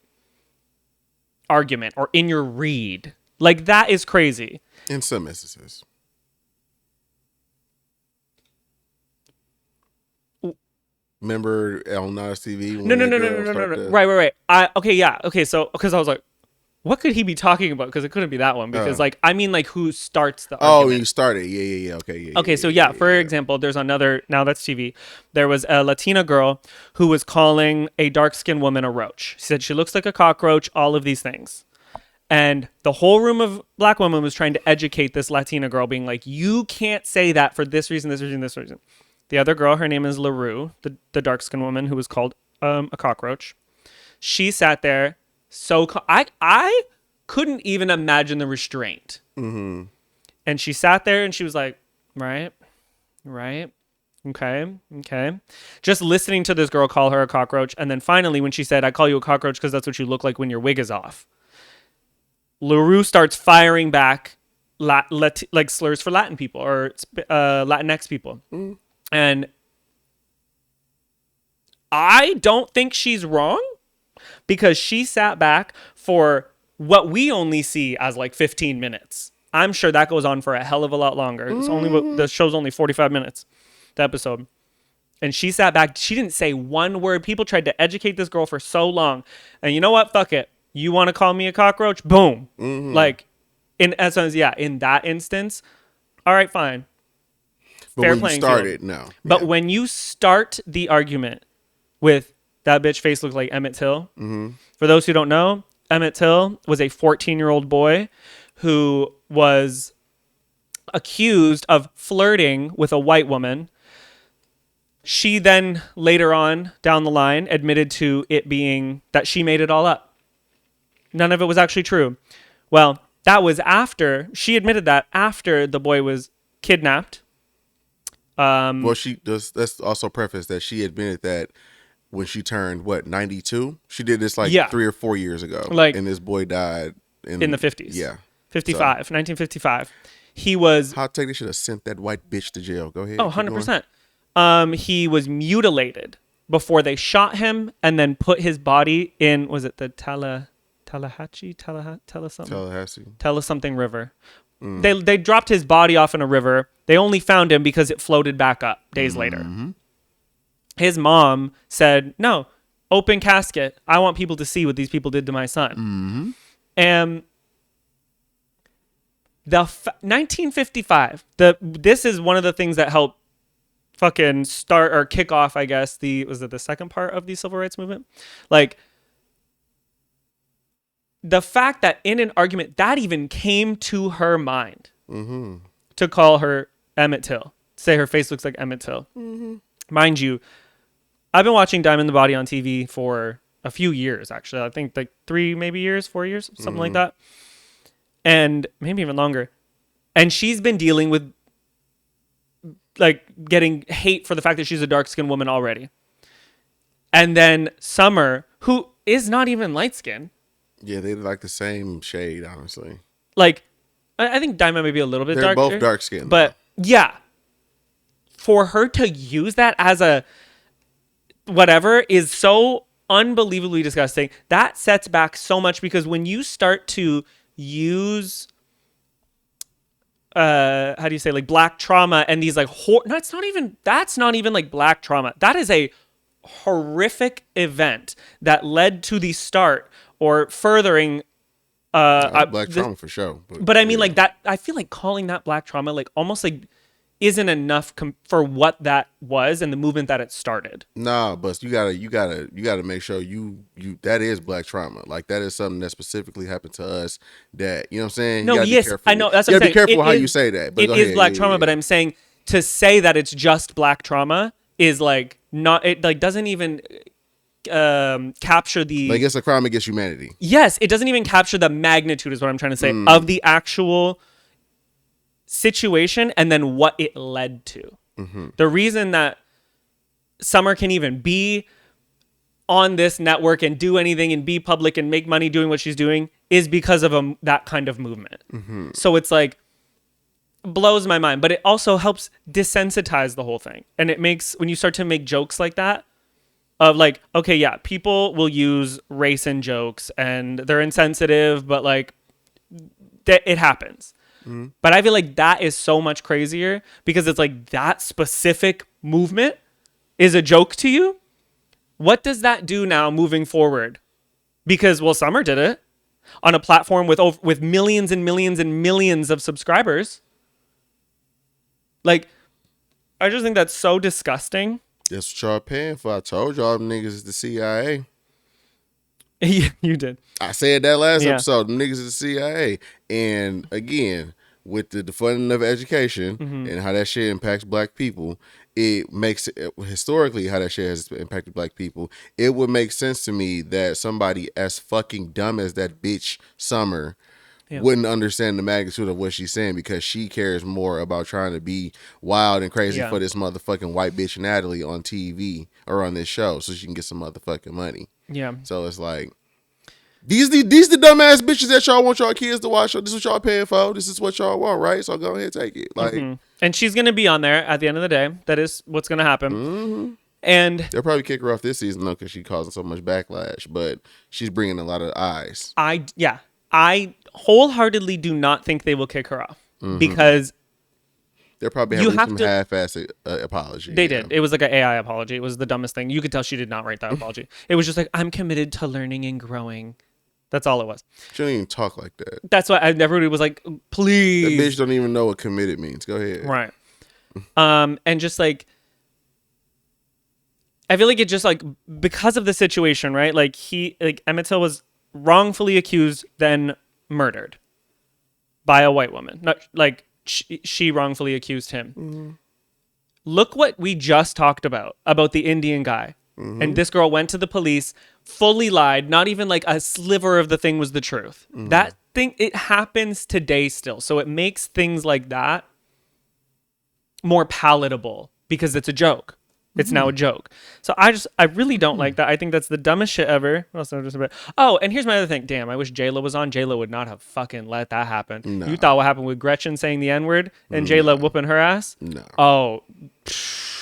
argument or in your read. Like that is crazy. In some instances. Remember on Nas TV? No. Right. Okay, so because I was like, what could he be talking about? Because it couldn't be that one. Because who starts the argument? You started. Yeah. Okay. For example, there's another, Now That's TV. There was a Latina girl who was calling a dark-skinned woman a roach. She said she looks like a cockroach, all of these things. And the whole room of black women was trying to educate this Latina girl, being like, you can't say that for this reason, this reason, this reason. The other girl, her name is LaRue, the dark-skinned woman who was called a cockroach. She sat there. I couldn't even imagine the restraint. Mm-hmm. And she sat there and she was like, right. Okay. Just listening to this girl call her a cockroach. And then finally, when she said, I call you a cockroach because that's what you look like when your wig is off. LaRue starts firing back like slurs for Latin people or Latinx people. Mm. And I don't think she's wrong because she sat back for what we only see as like 15 minutes. I'm sure that goes on for a hell of a lot longer. It's the show's only 45 minutes, the episode. And she sat back. She didn't say one word. People tried to educate this girl for so long. And you know what? Fuck it. You want to call me a cockroach? Boom. Mm-hmm. Like, in essence, in that instance, all right, fine. But fair when playing you started, field. no. But when you start the argument with that bitch face looked like Emmett Till, for those who don't know, Emmett Till was a 14-year-old boy who was accused of flirting with a white woman. She then later on down the line admitted to it being that she made it all up. None of it was actually true. Well, that was after she admitted that after the boy was kidnapped. Well, she does. That's also preface that she admitted that when she turned 92. She did this 3 or 4 years ago. And this boy died in the 50s. Yeah, 1955. He was hot take. They should have sent that white bitch to jail. Go ahead. Oh, 100%. He was mutilated before they shot him and then put his body in. Was it the Tallahassee River? They dropped his body off in a river. They only found him because it floated back up days later. His mom said, no, open casket. I want people to see what these people did to my son. And 1955, this is one of the things that helped fucking start or kick off, I guess, was it the second part of the civil rights movement? Like, the fact that in an argument that even came to her mind to call her Emmett Till. Say her face looks like Emmett Till. Mind you, I've been watching Diamond the Body on TV for a few years, actually. I think like 4 years, something like that. And maybe even longer. And she's been dealing with like getting hate for the fact that she's a dark-skinned woman already. And then Summer, who is not even light-skinned. Yeah, they like the same shade, honestly. Like, I think Diamond may be a little bit darker. They're both dark-skinned. But yeah, for her to use that as a whatever is so unbelievably disgusting. That sets back so much, because when you start to use how do you say, like, black trauma and these like that's not even like black trauma. That is a horrific event that led to the start or furthering black trauma for sure. But I mean, like, that, I feel like calling that black trauma, like, almost like isn't enough for what that was and the movement that it started. Nah, but you gotta make sure you that is black trauma. Like, that is something that specifically happened to us. That, you know what I'm saying? No, yes, I know. That's what I'm saying. You gotta be careful how you say that. But it is black trauma, but I'm saying to say that it's just black trauma is like not. It like doesn't even capture the, like, it's a crime against humanity. Yes, it doesn't even capture the magnitude, is what I'm trying to say, of the actual situation and then what it led to. The reason that Summer can even be on this network and do anything and be public and make money doing what she's doing is because of that kind of movement. So it's like, blows my mind, but it also helps desensitize the whole thing. And it makes, when you start to make jokes like that, of like, okay, yeah, people will use race in jokes and they're insensitive, but like, it happens. But I feel like that is so much crazier, because it's like that specific movement is a joke to you. What does that do now moving forward? Because, well, Summer did it on a platform with millions and millions and millions of subscribers. Like, I just think that's so disgusting. That's what y'all paying for. I told y'all them niggas is the CIA. You did. I said that last episode. Them niggas is the CIA. And again, with the funding of education and how that shit impacts black people, it makes historically how that shit has impacted black people. It would make sense to me that somebody as fucking dumb as that bitch Summer wouldn't understand the magnitude of what she's saying, because she cares more about trying to be wild and crazy for this motherfucking white bitch Natalie on TV or on this show so she can get some motherfucking money. Yeah. So it's like, these the dumbass bitches that y'all want y'all kids to watch. This is what y'all paying for. This is what y'all want, right? So go ahead, take it. Like, and she's gonna be on there at the end of the day. That is what's gonna happen. And they'll probably kick her off this season though, because she's causing so much backlash. But she's bringing a lot of eyes. I wholeheartedly do not think they will kick her off, because they're probably having some half-assed apology. They did. It was like an AI apology. It was the dumbest thing. You could tell she did not write that apology. It was just like, I'm committed to learning and growing. That's all it was. She don't even talk like that. That's why everybody was like, please. That bitch don't even know what committed means. Go ahead. Right. And just like, I feel like it just like, because of the situation, right? Like Emmett Till was wrongfully accused, then murdered by a white woman. Not like she wrongfully accused him. Look what we just talked about the Indian guy. And this girl went to the police, fully lied, not even like a sliver of the thing was the truth. That thing, it happens today still. So it makes things like that more palatable, because it's a joke. It's now a joke. So I really don't like that. I think that's the dumbest shit ever. Oh, and here's my other thing. Damn, I wish J-Lo was on. J-Lo would not have fucking let that happen. No. You thought what happened with Gretchen saying the N-word and J-Lo whooping her ass? No. Oh.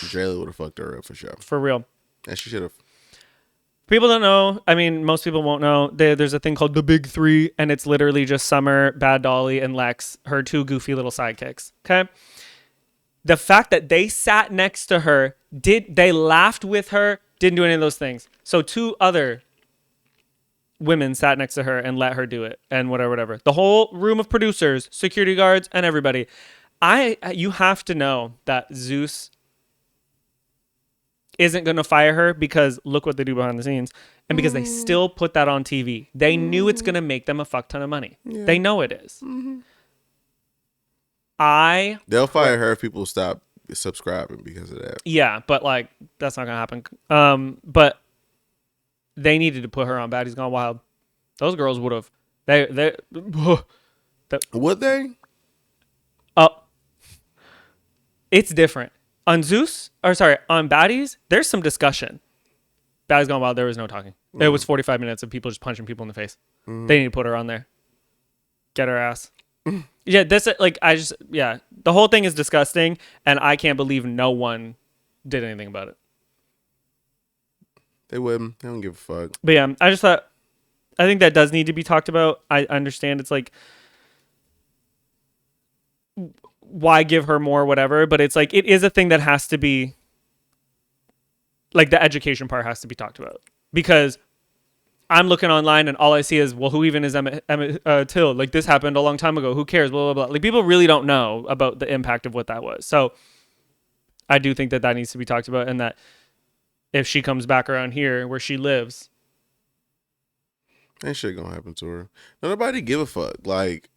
J-Lo would have fucked her up for sure. For real. And she should have. People don't know. I mean, most people won't know. There's a thing called the Big Three, and it's literally just Summer, Bad Dolly, and Lex, her two goofy little sidekicks. Okay? The fact that they sat next to her, they laughed with her, didn't do any of those things. So 2 other women sat next to her and let her do it, and whatever. The whole room of producers, security guards, and everybody. You have to know that Zeus isn't going to fire her, because look what they do behind the scenes, and because they still put that on TV. They knew it's going to make them a fuck ton of money. Yeah. They know it is. They'll fire her if people stop subscribing because of that. Yeah, but like that's not gonna happen. But they needed to put her on Baddies Gone Wild. Those girls would have. They. Would they? Oh, it's different on Zeus. Or sorry, on Baddies. There's some discussion. Baddies Gone Wild. There was no talking. It was 45 minutes of people just punching people in the face. They need to put her on there. Get her ass. Yeah, that's like the whole thing is disgusting, and I can't believe no one did anything about it. They wouldn't. They don't give a fuck. But yeah, I think that does need to be talked about. I understand it's like, why give her more, whatever, but it's like, it is a thing that has to be, like, the education part has to be talked about, because I'm looking online and all I see is, well, who even is Emmett Till? Like, this happened a long time ago. Who cares? Blah, blah, blah. Like, people really don't know about the impact of what that was. So I do think that needs to be talked about, and that if she comes back around here where she lives, ain't shit gonna happen to her. Nobody give a fuck. Like,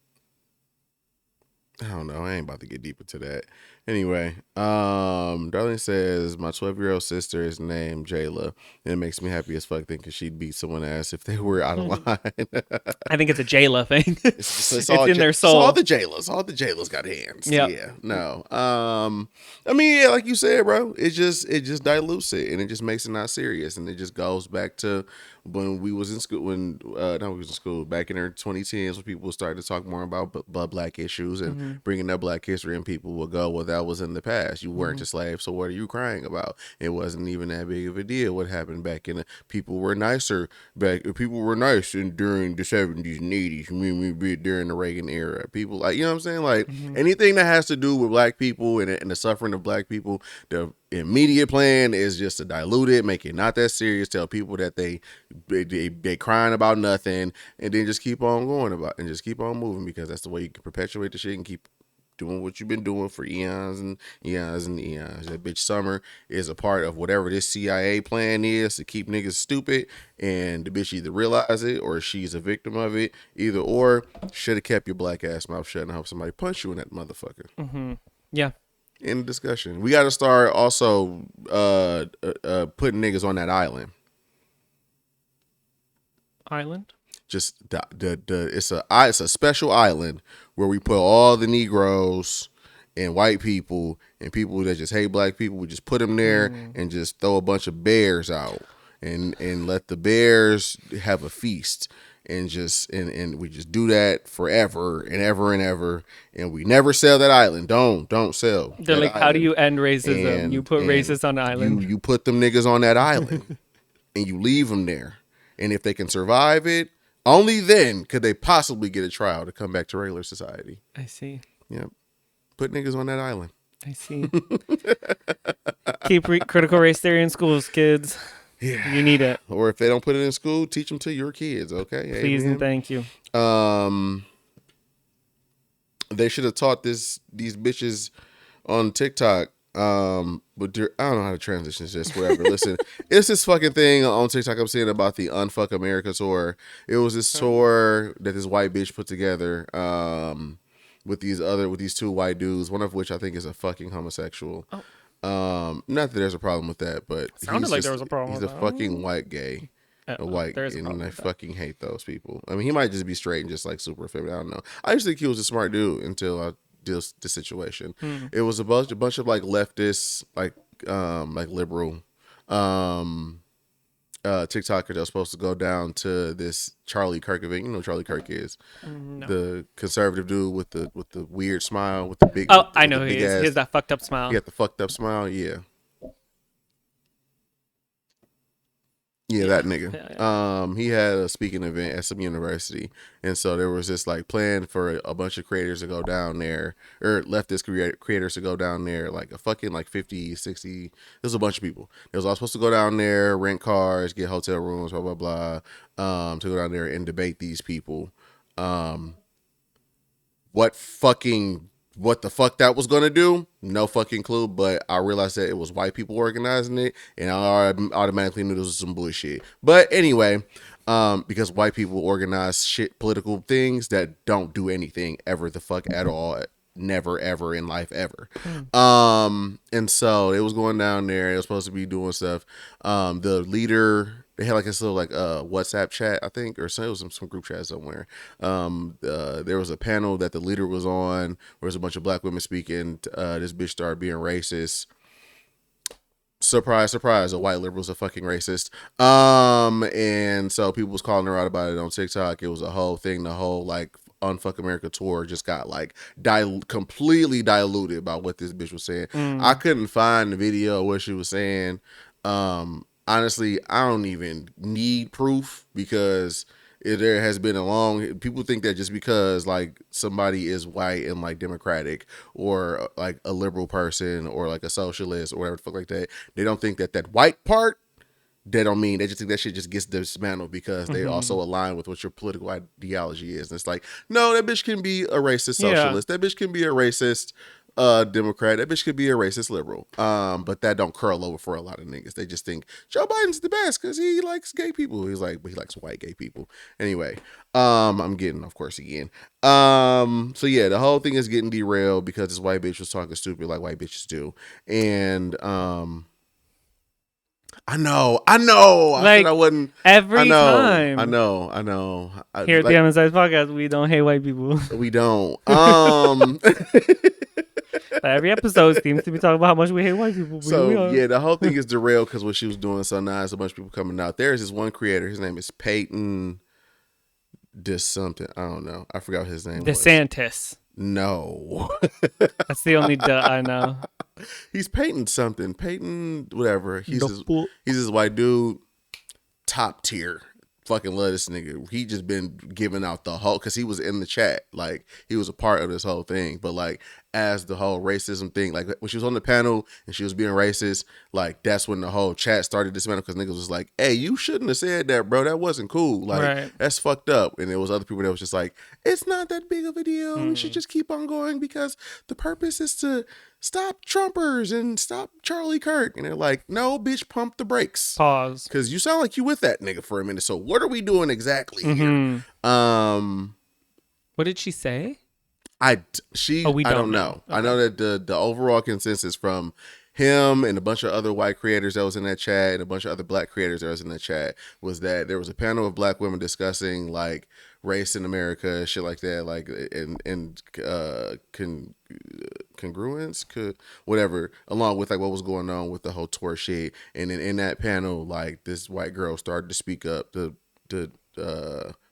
I don't know. I ain't about to get deep into that. Anyway, Darlene says my 12-year-old sister is named Jayla, and it makes me happy as fuck thinking she'd beat someone's ass if they were out of line. I think it's a Jayla thing. It's all in their soul. All the Jaylas got hands. Yep. Yeah. No. I mean, yeah, like you said, bro, it just dilutes it, and it just makes it not serious, and it just goes back to when we was in school, back in the 2010s, when people started to talk more about black issues and bringing up black history, and people will go, well, that was in the past. You weren't a slave, so what are you crying about? It wasn't even that big of a deal. What happened back in people were nicer people were nice during the 70s and 80s, during the Reagan era. People, like, you know what I'm saying? Like, anything that has to do with black people and the suffering of black people, the immediate plan is just to dilute it, make it not that serious, tell people that they crying about nothing, and then just keep on going about and just keep on moving, because that's the way you can perpetuate the shit and keep doing what you've been doing for eons and eons and eons. That bitch Summer is a part of whatever this CIA plan is to keep niggas stupid, and the bitch either realize it or she's a victim of it. Either or, should have kept your black ass mouth shut and hope somebody punch you in that motherfucker. Yeah. In discussion, we got to start also putting niggas on that island. Just it's a special island where we put all the Negroes and white people and people that just hate black people. We just put them there and just throw a bunch of bears out and let the bears have a feast. And we just do that forever and ever and ever, and we never sell that island. Don't sell. They're like, how do you end racism? And you put racists on the island. You put them niggas on that island, and you leave them there. And if they can survive it, only then could they possibly get a trial to come back to regular society. I see. Yep. Put niggas on that island. I see. Keep critical race theory in schools, kids. Yeah. You need it. Or if they don't put it in school, teach them to your kids, okay? Please and thank you. They should have taught these bitches on TikTok, but I don't know how to transition this, whatever. Listen, it's this fucking thing on TikTok I'm seeing about the Unfuck America tour. It was this tour that this white bitch put together with these two white dudes, one of which I think is a fucking homosexual. Oh. Not that there's a problem with that, but sounded like there was a problem. He's a fucking white gay, and I fucking hate those people. I mean, he might just be straight and just like super feminine. I don't know. I used to think he was a smart dude until I dealt the situation. It was a bunch of like leftists, like liberal, TikToker that was supposed to go down to this Charlie Kirk event. You know who Charlie Kirk is? No. The conservative dude with the weird smile with the big. Oh, I know who he is. He has that fucked up smile. He got the fucked up smile. Yeah. Yeah, that nigga. Yeah. He had a speaking event at some university, and so there was this like plan for a bunch of creators to go down there, or leftist creators to go down there, like a fucking like 50, 60. There's a bunch of people. They was all supposed to go down there, rent cars, get hotel rooms, blah blah blah, to go down there and debate these people. What the fuck that was gonna do? No fucking clue, but I realized that it was white people organizing it, and I automatically knew this was some bullshit. But anyway, because white people organize political things that don't do anything ever the fuck at all never ever in life ever. And so it was going down there. It was supposed to be doing stuff. The leader, they had like this little like WhatsApp chat, I think, or so it was some group chat somewhere. There was a panel that the leader was on where there's a bunch of black women speaking. This bitch started being racist. Surprise, surprise, the white liberals are fucking racist. And so people was calling her out about it on TikTok. It was a whole thing. The whole like Unfuck America tour just got like completely diluted about what this bitch was saying. I couldn't find the video of what she was saying. Honestly, I don't even need proof because there has been people think that just because like somebody is white and like democratic or like a liberal person or like a socialist or whatever the fuck like that, they don't think that white part, they don't mean, they just think that shit just gets dismantled because they also align with what your political ideology is. And it's like, no, that bitch can be a racist socialist. That bitch can be a racist Democrat. That bitch could be a racist liberal. But that don't curl over for a lot of niggas. They just think Joe Biden's the best because he likes gay people. He's like, but he likes white gay people. Anyway, I'm getting, of course, again. So yeah, the whole thing is getting derailed because this white bitch was talking stupid like white bitches do. And I know. Like, I said I wasn't. Every time. I know. Here at the Emmizzie podcast, we don't hate white people. We don't. Every episode seems to be talking about how much we hate white people. So yeah, the whole thing is derailed because what she was doing. So now there's a bunch of people coming out. There's this one creator. His name is Peyton. Something. I don't know. I forgot what his name was. DeSantis. No. That's the only duh I know. He's Peyton something. Peyton whatever. He's this white dude. Top tier. Fucking love this nigga. He just been giving out the whole, because he was in the chat. Like, he was a part of this whole thing. But like, as the whole racism thing, like when she was on the panel and she was being racist, like that's when the whole chat started dismantling, because niggas was like, hey, you shouldn't have said that, bro. That wasn't cool. Like, that's fucked up. And there was other people that was just like, it's not that big of a deal. We should just keep on going because the purpose is to stop Trumpers and stop Charlie Kirk. And they're like, no, bitch, pump the brakes. Pause. Because you sound like you with that nigga for a minute. So what are we doing exactly here? What did she say? I don't know. Okay. I know that the overall consensus from him and a bunch of other white creators that was in that chat and a bunch of other black creators that was in that chat was that there was a panel of black women discussing like race in America, shit like that, like and congruence, whatever, along with like what was going on with the whole tour shit. And then in that panel, like this white girl started to speak up. The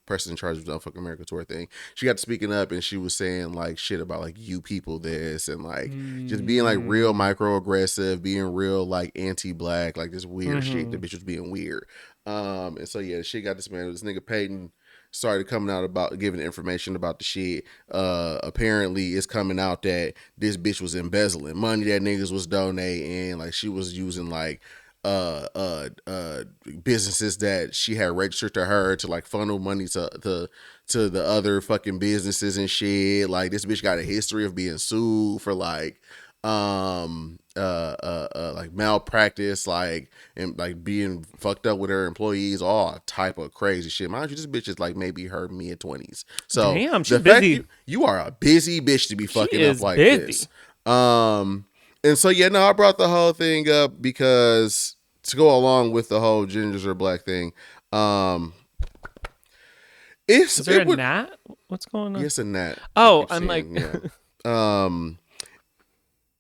person in charge of the Unfuck America tour thing, she got to speaking up and she was saying like shit about like you people this and like just being like real microaggressive, being real like anti-black, like this weird shit. The bitch was being weird. And so yeah, she got this man, this nigga Peyton started coming out about giving information about the shit. Apparently it's coming out that this bitch was embezzling money that niggas was donating, like she was using like businesses that she had registered to her to like funnel money to the other fucking businesses and shit. Like this bitch got a history of being sued for like malpractice, like, and like being fucked up with her employees, all type of crazy shit. Mind you, this bitch is like maybe her mid-20s. So damn, she's busy. You are a busy bitch to be fucking up like this. And so, yeah, no, I brought the whole thing up because to go along with the whole gingers are black thing. Is there a gnat? What's going on? Yes, a gnat. Oh, I'm like, yeah.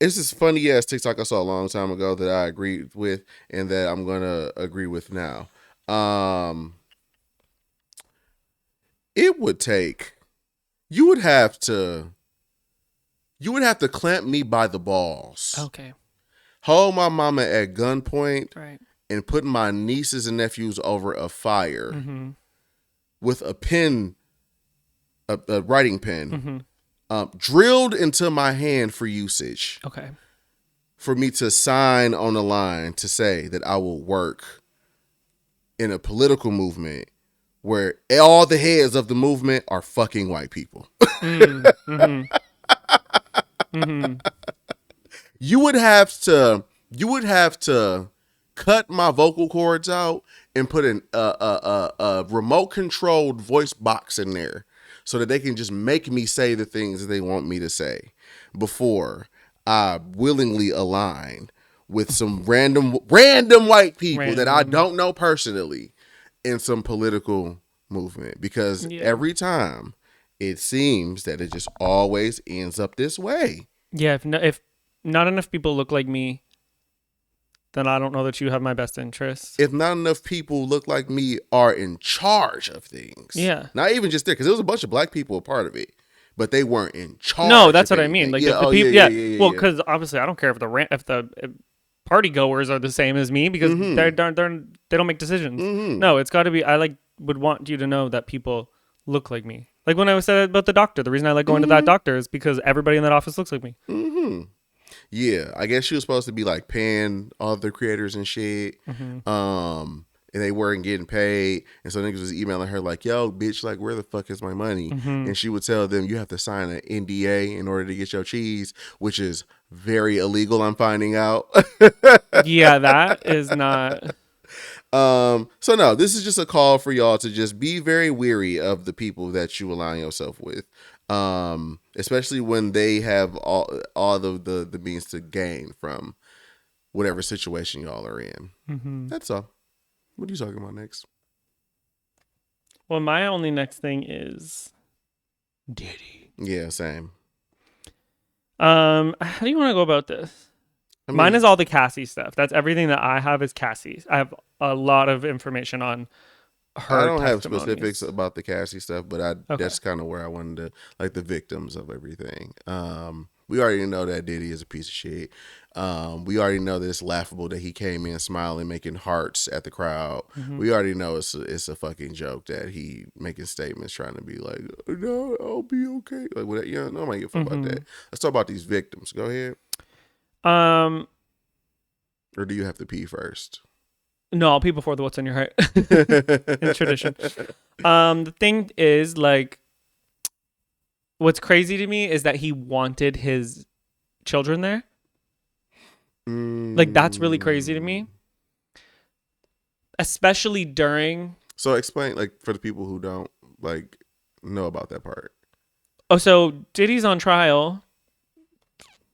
It's this funny ass TikTok I saw a long time ago that I agreed with and that I'm going to agree with now. It would take, you would have to clamp me by the balls. Okay. Hold my mama at gunpoint. Right. And put my nieces and nephews over a fire with a pen, a writing pen, drilled into my hand for usage. Okay. For me to sign on the line to say that I will work in a political movement where all the heads of the movement are fucking white people. You would have to cut my vocal cords out and put a remote controlled voice box in there so that they can just make me say the things that they want me to say before I willingly align with some random white people that I don't know personally in some political movement. Because every time it seems that it just always ends up this way. Yeah, if not enough people look like me, then I don't know that you have my best interests. If not enough people look like me are in charge of things. Yeah. Not even just there, because there was a bunch of black people a part of it, but they weren't in charge. No, that's what anything. I mean. Like the people, well, because obviously I don't care if the party goers are the same as me, because they don't make decisions. No, it's got to be. I would want you to know that people look like me. Like when I was said about the doctor, the reason I like going to that doctor is because everybody in that office looks like me. Yeah, I guess she was supposed to be like paying all the creators and shit. And they weren't getting paid. And so niggas was emailing her like, yo, bitch, like, where the fuck is my money? And she would tell them, you have to sign an NDA in order to get your cheese, which is very illegal, I'm finding out. Yeah, that is not... So no, this is just a call for y'all to just be very weary of the people that you align yourself with. Especially when they have all the means to gain from whatever situation y'all are in. That's all. What are you talking about next? Well, my only next thing is Diddy. Yeah, same. How do you want to go about this? I mean, mine is all the Cassie stuff. That's everything that I have is Cassie. I have a lot of information on her. I don't have specifics about the Cassie stuff, but that's kind of where I wanted to, like, the victims of everything. We already know that Diddy is a piece of shit. We already know that it's laughable that he came in smiling, making hearts at the crowd. We already know it's a fucking joke that he making statements trying to be like, no, I'll be okay. Like, what? Yeah, nobody give a fuck about that. Let's talk about these victims. Go ahead. Or do you have to pee first? No, I'll pee before the what's on your heart. In tradition. The thing is, like, what's crazy to me is that he wanted his children there. Like, that's really crazy to me. Especially during... So explain, like, for the people who don't, like, know about that part. Oh, so Diddy's on trial,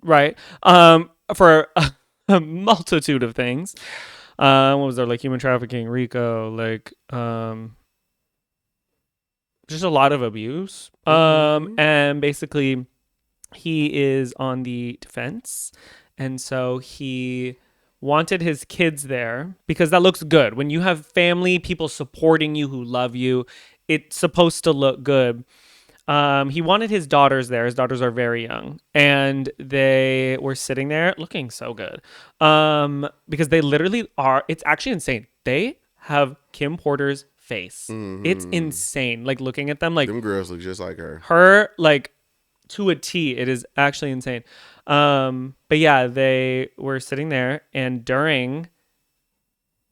right? For a multitude of things. What was there? Like human trafficking, RICO, like just a lot of abuse. And basically he is on the defense. And so he wanted his kids there because that looks good. When you have family, people supporting you who love you, it's supposed to look good. He wanted his daughters there. His daughters are very young, and they were sitting there looking so good. Because they literally are. It's actually insane. They have Kim Porter's face. It's insane. Like looking at them, like them girls look just like her. Her, like to a T. It is actually insane. But yeah, they were sitting there, and during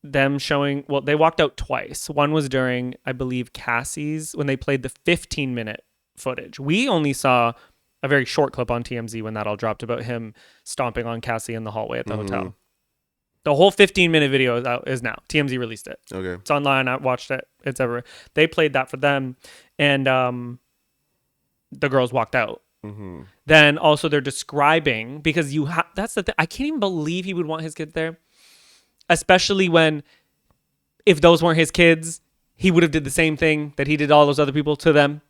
them showing, well, they walked out twice. One was during, I believe, Cassie's when they played the 15-minute footage. We only saw a very short clip on TMZ when that all dropped about him stomping on Cassie in the hallway at the hotel. The whole 15-minute video is now. TMZ released it. Okay. It's online. I watched it. It's everywhere. They played that for them, and the girls walked out. Then also they're describing, because that's the thing. I can't even believe he would want his kids there, especially when, if those weren't his kids, he would have did the same thing that he did all those other people to them.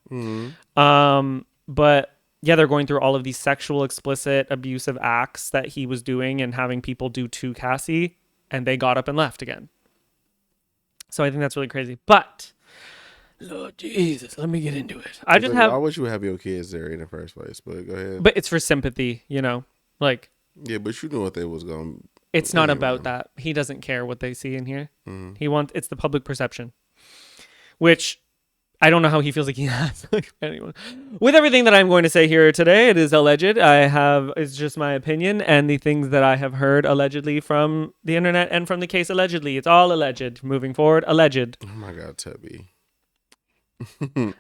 But yeah, they're going through all of these sexual, explicit, abusive acts that he was doing and having people do to Cassie, and they got up and left again. So I think that's really crazy. But Lord Jesus, let me get into it. I wish you would have your kids there in the first place, but go ahead. But it's for sympathy, you know, like. Yeah, but you knew what they was going. It's not about that. He doesn't care what they see in here. It's the public perception, which I don't know how he feels like he has. Anyone. With everything that I'm going to say here today, it is alleged. It's just my opinion and the things that I have heard allegedly from the internet and from the case allegedly. It's all alleged. Moving forward, alleged. Oh my God, Tubby.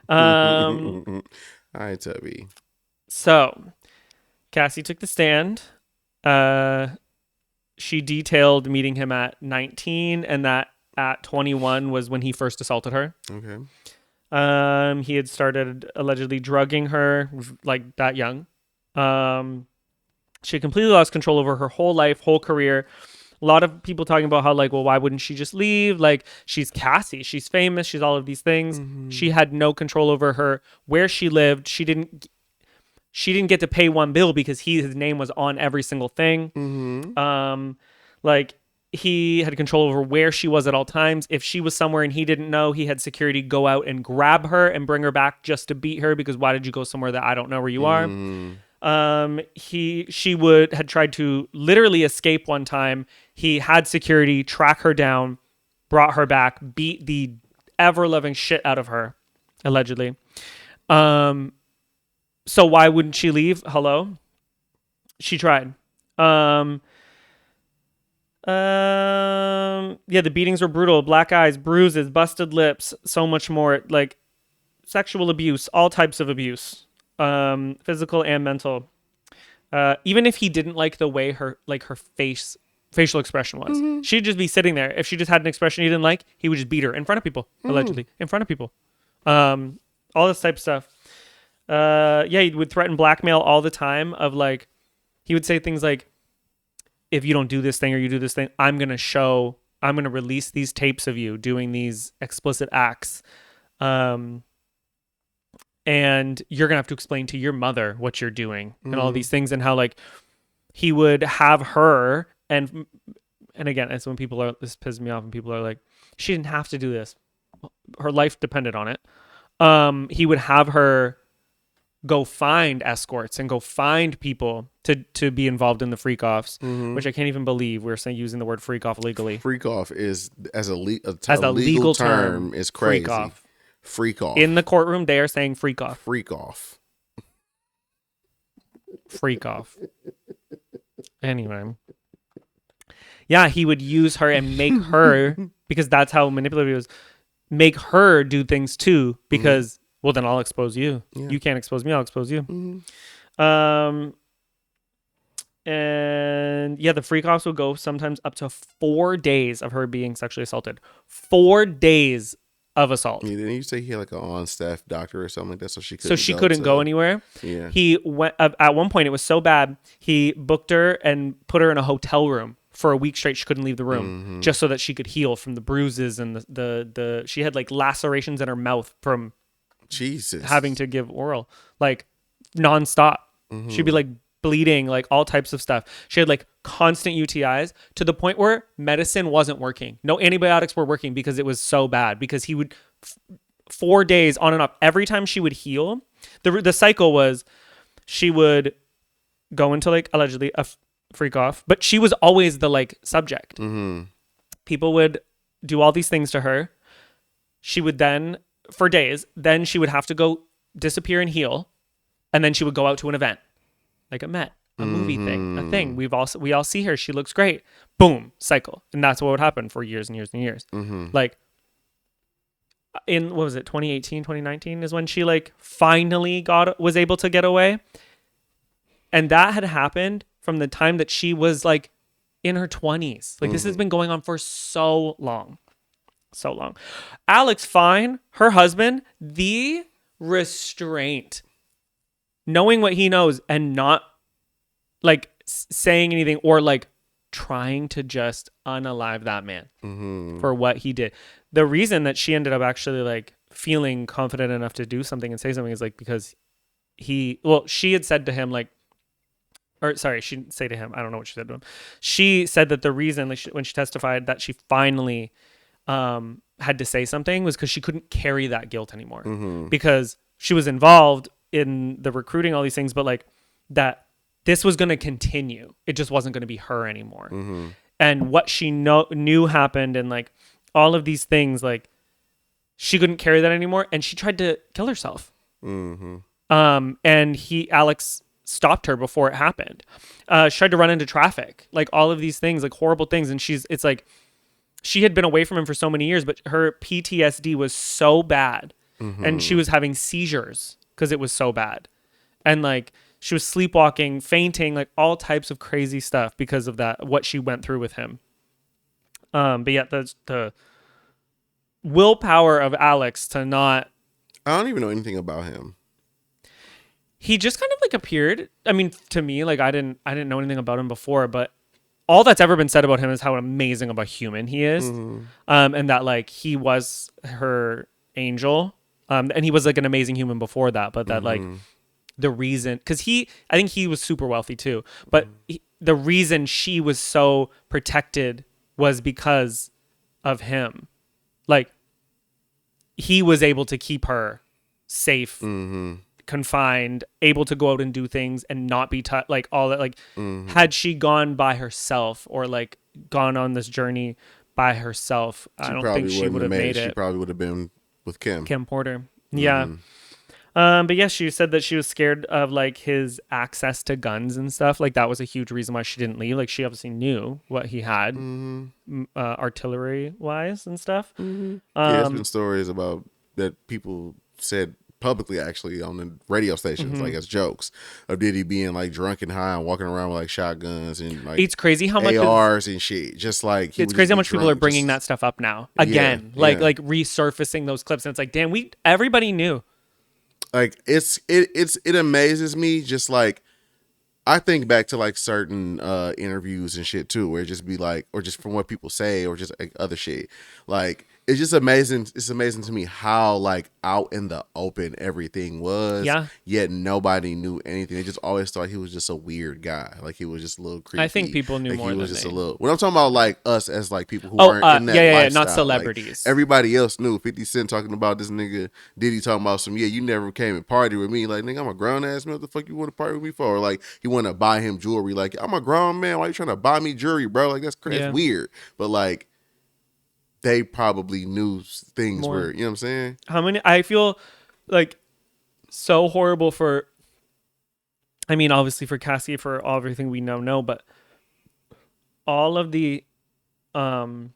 Hi, Tubby. So, Cassie took the stand. She detailed meeting him at 19 and that at 21 was when he first assaulted her. Okay. He had started allegedly drugging her like that young. She completely lost control over her whole life, whole career. A lot of people talking about how like, well, why wouldn't she just leave? Like, she's Cassie, she's famous, she's all of these things. She had no control over her where she lived. She didn't get to pay one bill because his name was on every single thing. Like, he had control over where she was at all times. If she was somewhere and he didn't know, he had security go out and grab her and bring her back just to beat her, because why did you go somewhere that I don't know where you are? She had tried to literally escape one time. He had security track her down, brought her back, beat the ever loving shit out of her, allegedly. So why wouldn't she leave? Hello? She tried. Yeah, the beatings were brutal. Black eyes, bruises, busted lips, so much more. Like, sexual abuse, all types of abuse, physical and mental. Even if he didn't like the way her facial expression was, she'd just be sitting there. If she just had an expression he didn't like, he would just beat her in front of people, allegedly, in front of people. All this type of stuff. Yeah, he would threaten blackmail all the time. Of like, he would say things like, if you don't do this thing or you do this thing, I'm going to release these tapes of you doing these explicit acts. And you're going to have to explain to your mother what you're doing and all these things, and how like he would have her. And again, it's when this pisses me off when people are like, she didn't have to do this. Her life depended on it. He would have her go find escorts and go find people to be involved in the freak offs, which I can't even believe we're saying using the word freak off legally. Freak off is as a legal term is crazy. Freak off. In the courtroom, they are saying freak off. Freak off. Freak off. Anyway. Yeah, he would use her and make her, because that's how manipulative he was, make her do things too, because well, then I'll expose you. Yeah. You can't expose me, I'll expose you. And yeah, the freak offs would go sometimes up to 4 days of her being sexually assaulted. 4 days of assault. Yeah, didn't you say he had like an on-staff doctor or something like that, so she couldn't go anywhere? Yeah. He went at one point. It was so bad, he booked her and put her in a hotel room for a week straight. She couldn't leave the room just so that she could heal from the bruises and the she had like lacerations in her mouth from Jesus having to give oral like nonstop. She'd be like bleeding, like all types of stuff. She had like constant UTIs to the point where medicine wasn't working. No antibiotics were working because it was so bad. Because he would 4 days on and off. Every time she would heal, the cycle was she would go into like allegedly a freak off, but she was always the like subject. People would do all these things to her. She would then, for days, then she would have to go disappear and heal, and then she would go out to an event, like a movie thing, a thing. We all see her. She looks great. Boom, cycle, and that's what would happen for years and years and years. Like in what was it, 2018, 2019 is when she like finally was able to get away, and that had happened from the time that she was like in her 20s. Like this has been going on for so long. So long. Alex Fine, her husband, the restraint, knowing what he knows and not like saying anything or like trying to just unalive that man for what he did. The reason that she ended up actually like feeling confident enough to do something and say something is like because she had said to him like, or sorry, she didn't say to him, I don't know what she said to him. She said that the reason like when she testified that she finally had to say something was because she couldn't carry that guilt anymore, because she was involved in the recruiting, all these things, but like that this was going to continue. It just wasn't going to be her anymore. And what she knew happened and like all of these things, like she couldn't carry that anymore. And she tried to kill herself. And Alex stopped her before it happened. She tried to run into traffic, like all of these things, like horrible things. And it's like, she had been away from him for so many years, but her PTSD was so bad and she was having seizures because it was so bad. And like, she was sleepwalking, fainting, like all types of crazy stuff because of that, what she went through with him. But yeah, the willpower of Alex to not I don't even know anything about him. He just kind of like appeared. I mean, to me, like I didn't know anything about him before, but all that's ever been said about him is how amazing of a human he is. And that like he was her angel. And he was like an amazing human before that, but that like the reason, because I think he was super wealthy too, but the reason she was so protected was because of him. Like he was able to keep her safe, confined, able to go out and do things and not be like all that. Like had she gone by herself or like gone on this journey by herself, I don't think she would have made it. She probably would have been with Kim Porter. Yeah. But yes, she said that she was scared of like his access to guns and stuff. Like that was a huge reason why she didn't leave. Like she obviously knew what he had, artillery wise and stuff. Yeah, there's been stories about that people said publicly, actually, on the radio stations, like as jokes, of Diddy being like drunk and high and walking around with like shotguns and like it's crazy how much ARs and shit. Just like it's crazy how much people are bringing that stuff up now again, like resurfacing those clips, and it's like, damn, everybody knew. Like it amazes me. Just like I think back to like certain interviews and shit too, where it just be like, or just from what people say, or just like other shit, like. It's just amazing. It's amazing to me how like out in the open everything was. Yeah. Yet nobody knew anything. They just always thought he was just a weird guy. Like he was just a little creepy. I think people knew more. He was just a little. When I'm talking about like us as like people who weren't in that lifestyle, not celebrities. Like, everybody else knew. 50 Cent talking about this nigga Diddy talking about some. Yeah, you never came and party with me. Like nigga, I'm a grown ass man. What the fuck you want to party with me for? Or like he want to buy him jewelry. Like I'm a grown man. Why you trying to buy me jewelry, bro? Like that's crazy. That's weird. But like. They probably knew things were, you know what I'm saying? I feel like so horrible for, I mean, obviously for Cassie, for everything we know, but all of the, how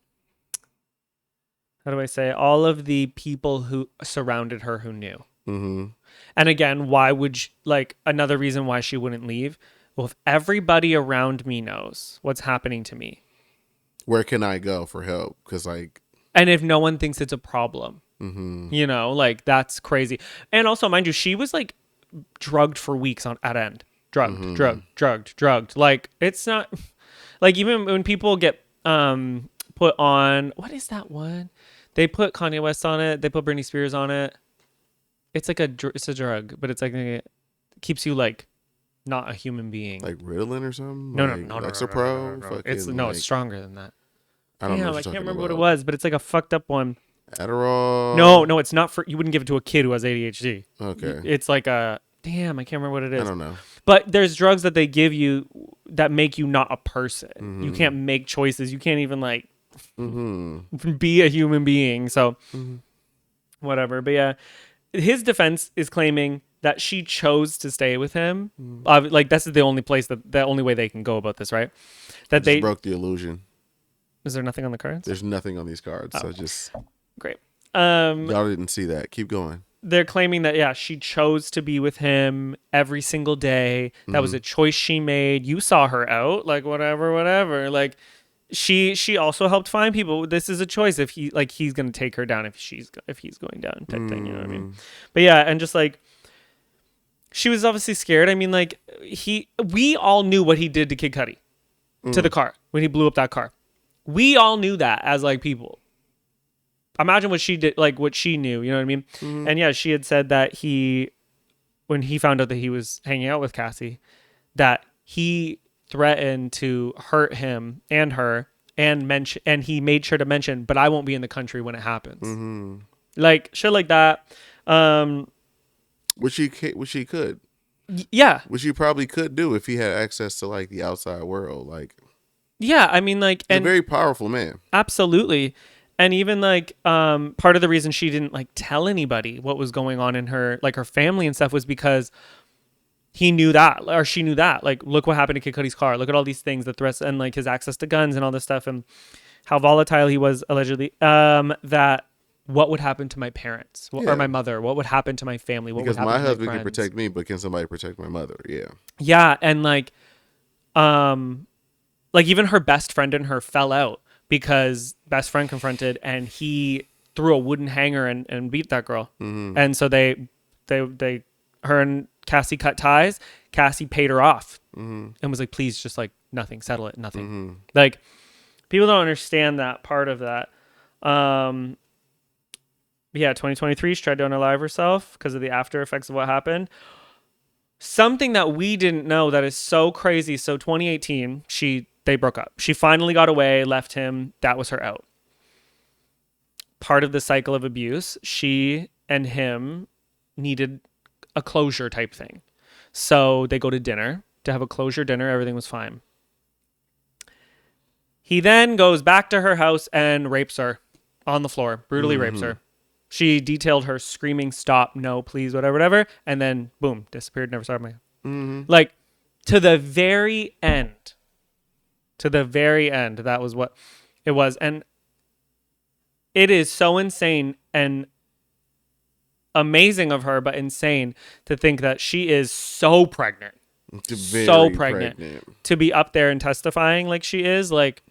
do I say, all of the people who surrounded her who knew. And again, why would like another reason why she wouldn't leave? Well, if everybody around me knows what's happening to me, where can I go for help? Because like, and if no one thinks it's a problem, you know, like that's crazy. And also, mind you, she was like drugged for weeks at end, drugged. Like it's not like even when people get put on, what is that one? They put Kanye West on it. They put Britney Spears on it. It's like it's a drug, but it's like it keeps you like not a human being. Like Ritalin or something? No, like Lexapro? No. It's stronger than that. I don't know. I can't remember what it was, but it's like a fucked up one. Adderall? No, it's not you wouldn't give it to a kid who has ADHD. Okay. It's like I can't remember what it is. I don't know. But there's drugs that they give you that make you not a person. You can't make choices. You can't even like be a human being. So whatever. But yeah, his defense is claiming that she chose to stay with him. Like that's the only place the only way they can go about this, right? That they broke the illusion. Is there nothing on the cards? There's nothing on these cards. So just great. Y'all didn't see that. Keep going. They're claiming that she chose to be with him every single day. That was a choice she made. You saw her out, like whatever. Like she also helped find people. This is a choice if he's gonna take her down if he's going down type thing. You know what I mean? But yeah, and just like she was obviously scared. I mean, like we all knew what he did to Kid Cudi to the car when he blew up that car. We all knew that as like people. Imagine what she did, like what she knew, you know what I mean? And yeah, she had said that when he found out that he was hanging out with Cassie, that he threatened to hurt him and her and he made sure to mention, but I won't be in the country when it happens. Like shit like that. Which she could. Yeah. Which she probably could do if he had access to like the outside world. Like, yeah, I mean, like, he's a very powerful man. Absolutely. And even like part of the reason she didn't like tell anybody what was going on in her family and stuff was because he knew that, or she knew that. Like, look what happened to Kid Cudi's car. Look at all these things, the threats, and like his access to guns and all this stuff, and how volatile he was allegedly. That what would happen to my parents or my mother? What would happen to my family? What because would happen my husband to my can protect me, but can somebody protect my mother? Yeah. Yeah, and like even her best friend and her fell out because best friend confronted and he threw a wooden hanger and beat that girl. And so they her and Cassie cut ties. Cassie paid her off and was like, please, just like nothing, settle it, nothing. Like, people don't understand that part of that. Yeah, 2023, she tried to unalive herself because of the after effects of what happened. Something that we didn't know that is so crazy. So 2018, they broke up. She finally got away, left him. That was her out. Part of the cycle of abuse, she and him needed a closure type thing. So they go to dinner to have a closure dinner. Everything was fine. He then goes back to her house and rapes her on the floor, brutally rapes her. She detailed her screaming, stop, no, please, whatever. And then, boom, disappeared, never saw me. Like, to the very end, that was what it was. And it is so insane and amazing of her, but insane to think that she is so pregnant. So pregnant. To be up there and testifying like she is, like,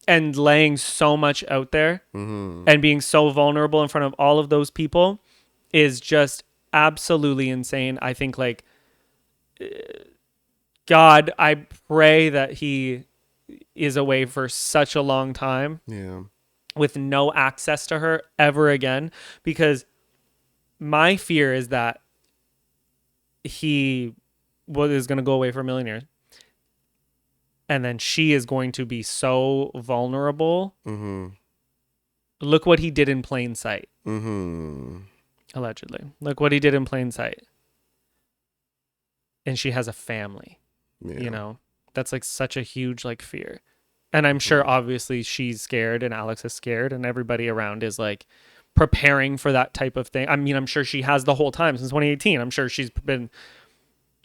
and laying so much out there and being so vulnerable in front of all of those people is just absolutely insane. I think, like, God, I pray that he is away for such a long time with no access to her ever again, because my fear is that he is going to go away for a million years. And then she is going to be so vulnerable. Look what he did in plain sight. Allegedly. Look what he did in plain sight. And she has a family. You know? That's like such a huge like fear. And I'm sure obviously she's scared and Alex is scared and everybody around is like preparing for that type of thing. I mean, I'm sure she has the whole time since 2018. I'm sure she's been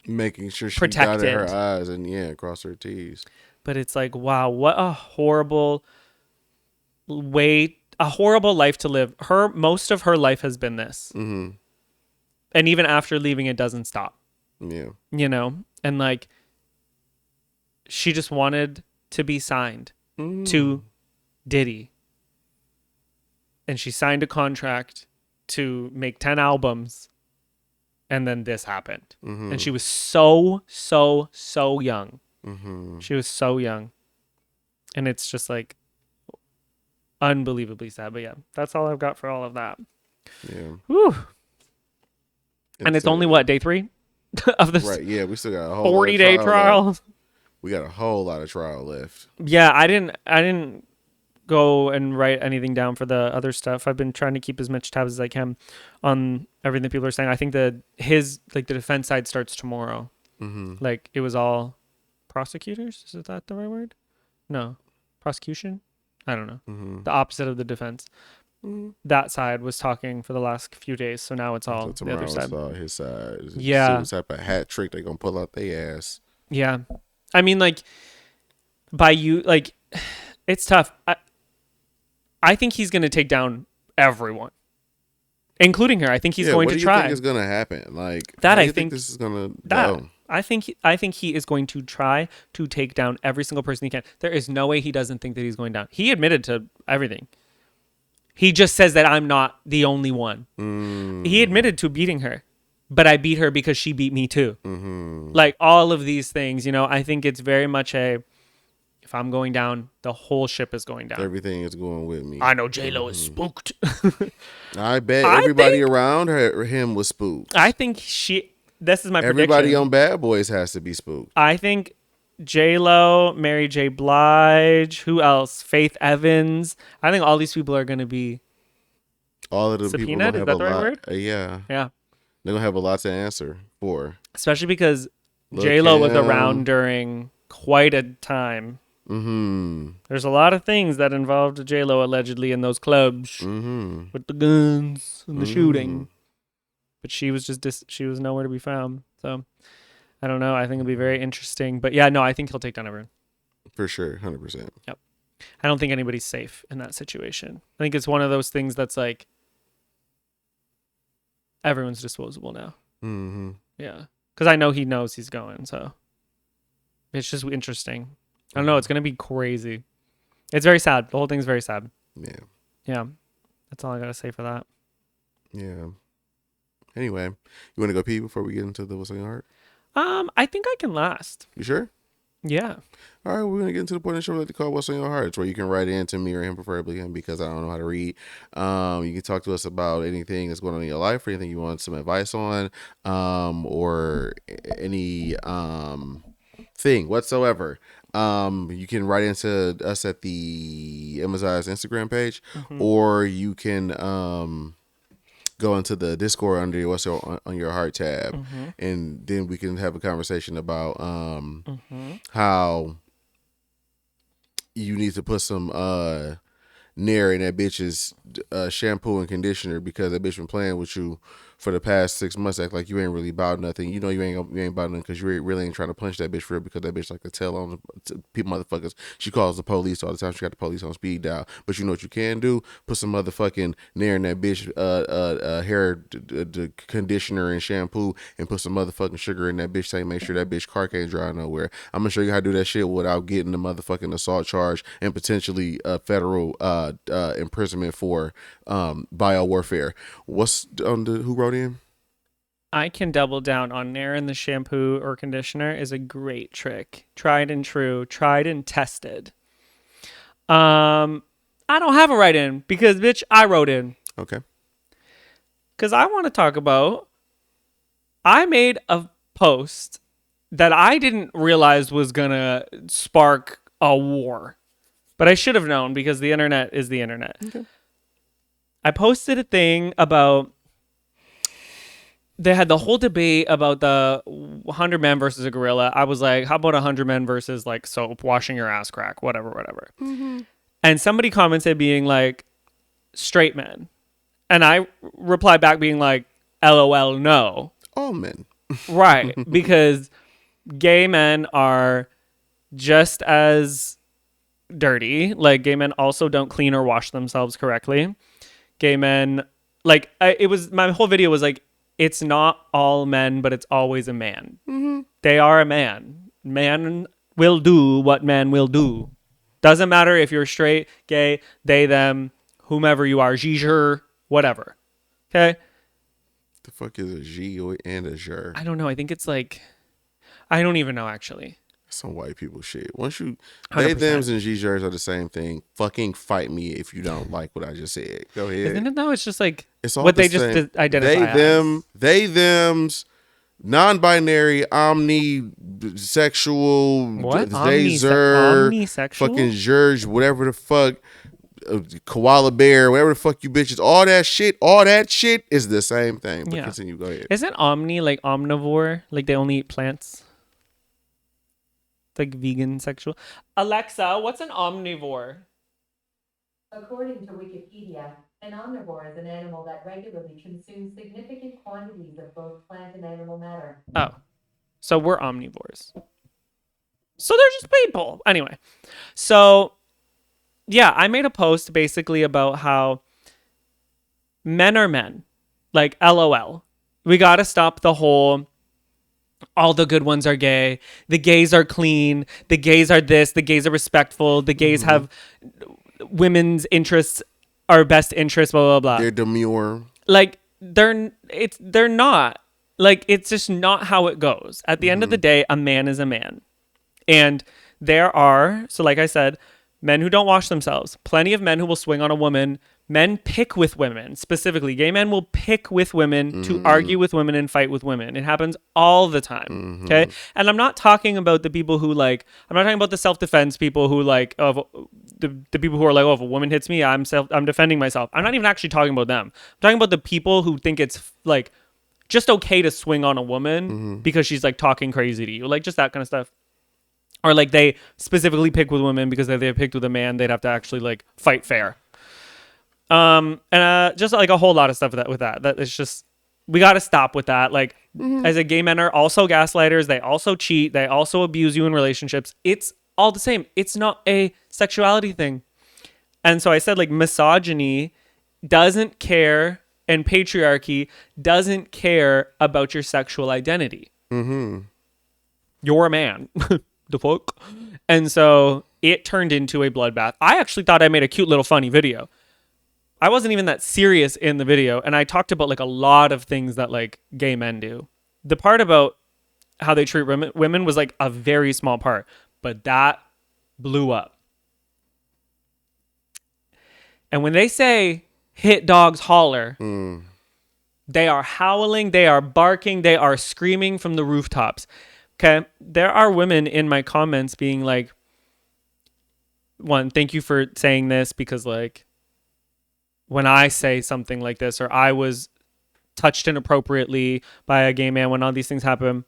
making sure she protected. dotted her I's and cross her T's. But it's like, wow, what a horrible way, a horrible life to live. Most of her life has been this. And even after leaving, it doesn't stop. You know? And like, she just wanted to be signed to Diddy. And she signed a contract to make 10 albums. And then this happened. And she was so young. She was so young. And it's just like unbelievably sad. But yeah, that's all I've got for all of that. Whew. And it's only what, day 3 of this? Right. Yeah, we still got a whole 40-day trial. We got a whole lot of trial left. Yeah, I didn't go and write anything down for the other stuff. I've been trying to keep as much tabs as I can on everything that people are saying. I think the defense side starts tomorrow. Like, it was all prosecutors. Is that the right word? No, prosecution. I don't know. The opposite of the defense. That side was talking for the last few days, so now it's all the other side. His side. Yeah. Some type of hat trick they're gonna pull out their ass. Yeah, I mean, like, it's tough. I think he's going to take down everyone, including her. I think he's going to try. What do you think is going to happen? Like, that how I do you think this is going to go? I think he is going to try to take down every single person he can. There is no way he doesn't think that he's going down. He admitted to everything. He just says that I'm not the only one. He admitted to beating her, but I beat her because she beat me too. Like, all of these things, you know, I think it's very much if I'm going down, the whole ship is going down. Everything is going with me. I know J-Lo is spooked. I bet everybody around him was spooked. I think this is my prediction. Everybody on Bad Boys has to be spooked. I think J-Lo, Mary J. Blige, who else? Faith Evans. I think all these people are going to be all of the subpoenaed. people Is that the right word? Yeah. Yeah. They're going to have a lot to answer for. Especially because J-Lo was around during quite a time. There's a lot of things that involved J-Lo allegedly in those clubs with the guns and the shooting. But she was she was nowhere to be found. So I don't know. I think it'll be very interesting. But yeah, no, I think he'll take down everyone. For sure. 100%. Yep. I don't think anybody's safe in that situation. I think it's one of those things that's like everyone's disposable now. Yeah. Because I know he knows he's going. So it's just interesting. I don't know. It's going to be crazy. It's very sad. The whole thing's very sad. Yeah. Yeah. That's all I gotta say for that. Yeah. Anyway, you want to go pee before we get into the what's on your heart? I think I can last. You sure? Yeah. All right, we're going to get into the point of the show we like to call What's on Your Heart. It's where you can write in to me or him, preferably him, because I don't know how to read. You can talk to us about anything that's going on in your life or anything you want some advice on, or any thing whatsoever. You can write into us at the Emmizzie Instagram page, or you can go into the Discord under What's on Your Heart tab, and then we can have a conversation about how you need to put some Nair in that bitch's shampoo and conditioner, because that bitch been playing with you for the past 6 months, act like you ain't really about nothing. You know you ain't about nothing because you really ain't trying to punch that bitch for real, because that bitch like to tell on people motherfuckers. She calls the police all the time. She got the police on speed dial. But you know what you can do? Put some motherfucking Nair in that bitch hair conditioner and shampoo, and put some motherfucking sugar in that bitch tank. Make sure that bitch car can't dry nowhere. I'm gonna show you how to do that shit without getting the motherfucking assault charge and potentially federal imprisonment for biowarfare. What's on the who wrote in? I can double down on Nair in the shampoo or conditioner is a great trick. Tried and true, tried and tested. I don't have a write in because bitch, I wrote in. Okay. Because I want to talk about, I made a post that I didn't realize was gonna spark a war. But I should have known, because the internet is the internet. Okay. I posted a thing about, they had the whole debate about the 100 men versus a gorilla. I was like, how about 100 men versus like soap, washing your ass crack, whatever. And somebody commented being like, straight men. And I replied back being like, LOL, no. All men. Right. Because gay men are just as dirty. Like, gay men also don't clean or wash themselves correctly. Gay men, like, my whole video was like, it's not all men, but it's always a man. They are a man. Man will do what man will do. Doesn't matter if you're straight, gay, they, them, whomever you are, Giger, whatever. Okay? The fuck is a G and a Ger? I don't know. I think it's like, I don't even know actually. Some white people shit. Once you, 100%. they, thems, and G-Gers are the same thing. Fucking fight me if you don't like what I just said. Go ahead. Isn't it though? It's just like It's all what the they same. just identify They, thems, non-binary, omnisexual, What? Omnisexual? Fucking Zerge, whatever the fuck, koala bear, whatever the fuck you bitches, all that shit is the same thing. But continue, go ahead. Isn't omni like omnivore? Like they only eat plants? It's like vegan sexual. Alexa, what's an omnivore? According to Wikipedia, an omnivore is an animal that regularly consumes significant quantities of both plant and animal matter. Oh, so we're omnivores. So they're just people. Anyway, so yeah, I made a post basically about how men are men. Like, LOL. We got to stop the whole, all the good ones are gay. The gays are clean. The gays are this. The gays are respectful. The gays have women's interests, our best interests, blah, blah, blah. They're demure. Like, they're not. Like, it's just not how it goes. At the end of the day, a man is a man. And there are, so like I said, men who don't wash themselves. Plenty of men who will swing on a woman. Men pick with women. Specifically, gay men will pick with women to argue with women and fight with women. It happens all the time. Okay? And I'm not talking about the people who like, I'm not talking about the self-defense people who like, of the people who are like, oh, if a woman hits me, I'm defending myself. I'm not even actually talking about them. I'm talking about the people who think it's like just okay to swing on a woman because she's like talking crazy to you. Like just that kind of stuff. Or like they specifically pick with women because if they picked with a man, they'd have to actually like fight fair. And just like a whole lot of stuff with that. That it's just, we got to stop with that. Like as a gay men are also gaslighters. They also cheat. They also abuse you in relationships. It's all the same. It's not a sexuality thing. And so I said like misogyny doesn't care and patriarchy doesn't care about your sexual identity. You're a man. The fuck? And so it turned into a bloodbath. I actually thought I made a cute little funny video. I wasn't even that serious in the video, and I talked about like a lot of things that like gay men do. The part about how they treat women was like a very small part, but that blew up. And when they say hit dogs holler, they are howling, they are barking, they are screaming from the rooftops. Okay, there are women in my comments being like, one, thank you for saying this, because like when I say something like this, or I was touched inappropriately by a gay man, when all these things happen,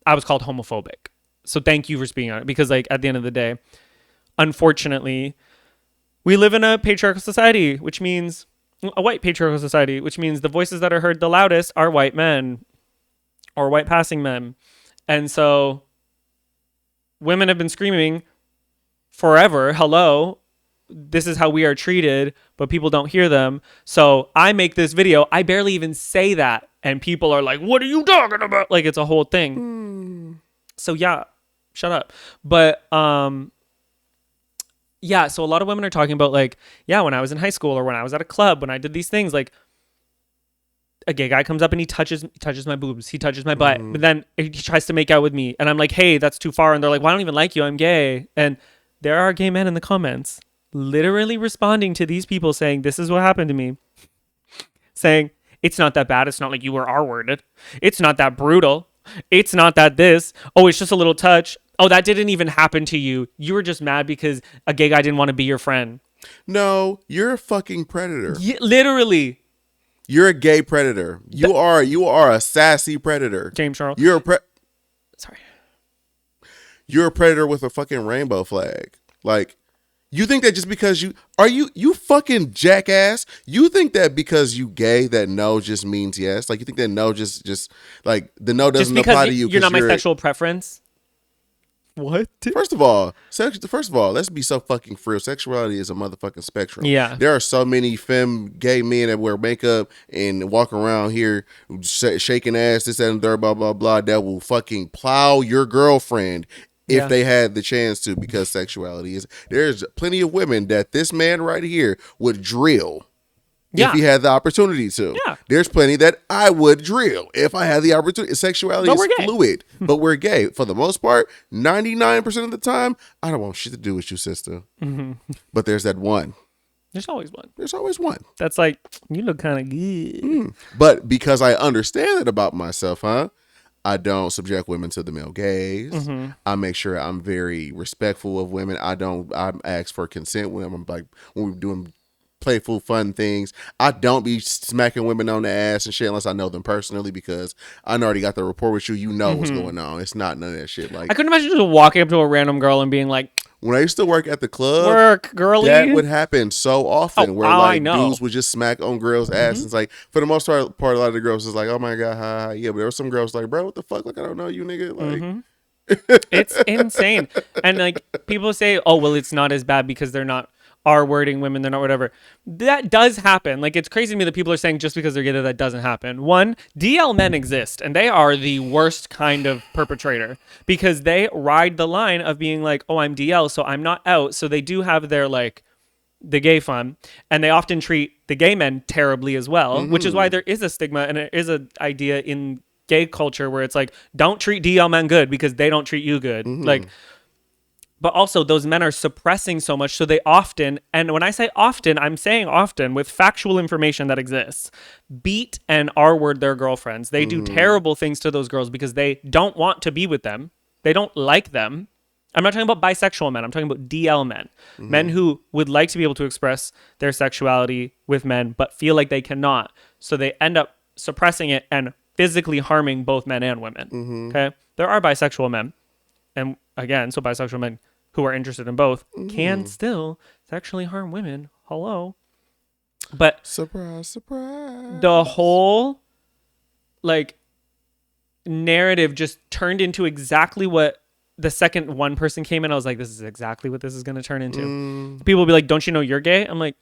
I was called homophobic. So thank you for speaking on it, because like at the end of the day, unfortunately, we live in a patriarchal society, which means a white patriarchal society, which means the voices that are heard the loudest are white men or white passing men. And so women have been screaming forever, hello, this is how we are treated, but people don't hear them. So I make this video, I barely even say that, and people are like, what are you talking about? Like, it's a whole thing. So yeah, shut up. But yeah, so a lot of women are talking about like, yeah, when I was in high school or when I was at a club, when I did these things, like a gay guy comes up and he touches my boobs, he touches my butt, but then he tries to make out with me, and I'm like, hey, that's too far. And they're like, well, I don't even like you, I'm gay. And there are gay men in the comments literally responding to these people saying, this is what happened to me. Saying, it's not that bad. It's not like you were R-worded. It's not that brutal. It's not that this. Oh, it's just a little touch. Oh, that didn't even happen to you. You were just mad because a gay guy didn't want to be your friend. No, you're a fucking predator. Yeah, literally. You're a gay predator. You are a sassy predator. James Charles. Sorry. You're a predator with a fucking rainbow flag. Like, you think that just because you fucking jackass, you think that because you gay that no just means yes? Like, you think that no just like the no doesn't apply to you? You're not my sexual preference. What? First of all, let's be so fucking for real. Sexuality is a motherfucking spectrum. Yeah. There are so many gay men that wear makeup and walk around here shaking ass, this, that, and third, blah, blah, blah, that will fucking plow your girlfriend if they had the chance to, because sexuality is... There's plenty of women that this man right here would drill if he had the opportunity to. Yeah. There's plenty that I would drill if I had the opportunity. Sexuality is fluid, but we're gay. For the most part, 99% of the time, I don't want shit to do with you, sister. Mm-hmm. But there's that one. There's always one. There's always one. That's like, you look kind of good. But because I understand that about myself, I don't subject women to the male gaze. Mm-hmm. I make sure I'm very respectful of women. I ask for consent when I'm like, when we're doing playful, fun things. I don't be smacking women on the ass and shit unless I know them personally, because I already got the rapport with you. You know what's going on. It's not none of that shit. Like, I couldn't imagine just walking up to a random girl and being like, when I used to work at the club, work, girly. That would happen so often where like dudes would just smack on girls' ass. It's like, for the most part, a lot of the girls is like, oh my God, hi. Yeah, but there were some girls like, bro, what the fuck? Like, I don't know you, nigga. Like, it's insane. And like, people say, oh, well, it's not as bad because they're not R-wording women, they're not whatever. That does happen. Like, it's crazy to me that people are saying just because they're gay that doesn't happen. One, DL men exist, and they are the worst kind of perpetrator, because they ride the line of being like, oh, I'm DL, so I'm not out. So they do have their like the gay fun, and they often treat the gay men terribly as well, which is why there is a stigma and it is an idea in gay culture where it's like, don't treat DL men good because they don't treat you good. Like, but also those men are suppressing so much, so they often, and when I say often, I'm saying often with factual information that exists, beat and R-word their girlfriends. They do terrible things to those girls because they don't want to be with them. They don't like them. I'm not talking about bisexual men. I'm talking about DL men. Men who would like to be able to express their sexuality with men, but feel like they cannot. So they end up suppressing it and physically harming both men and women. Okay? There are bisexual men. And again, so bisexual men who are interested in both can still sexually harm women. Hello. But surprise, surprise. The whole like narrative just turned into exactly what the second one person came in. I was like, this is exactly what this is going to turn into. People will be like, don't you know you're gay? I'm like,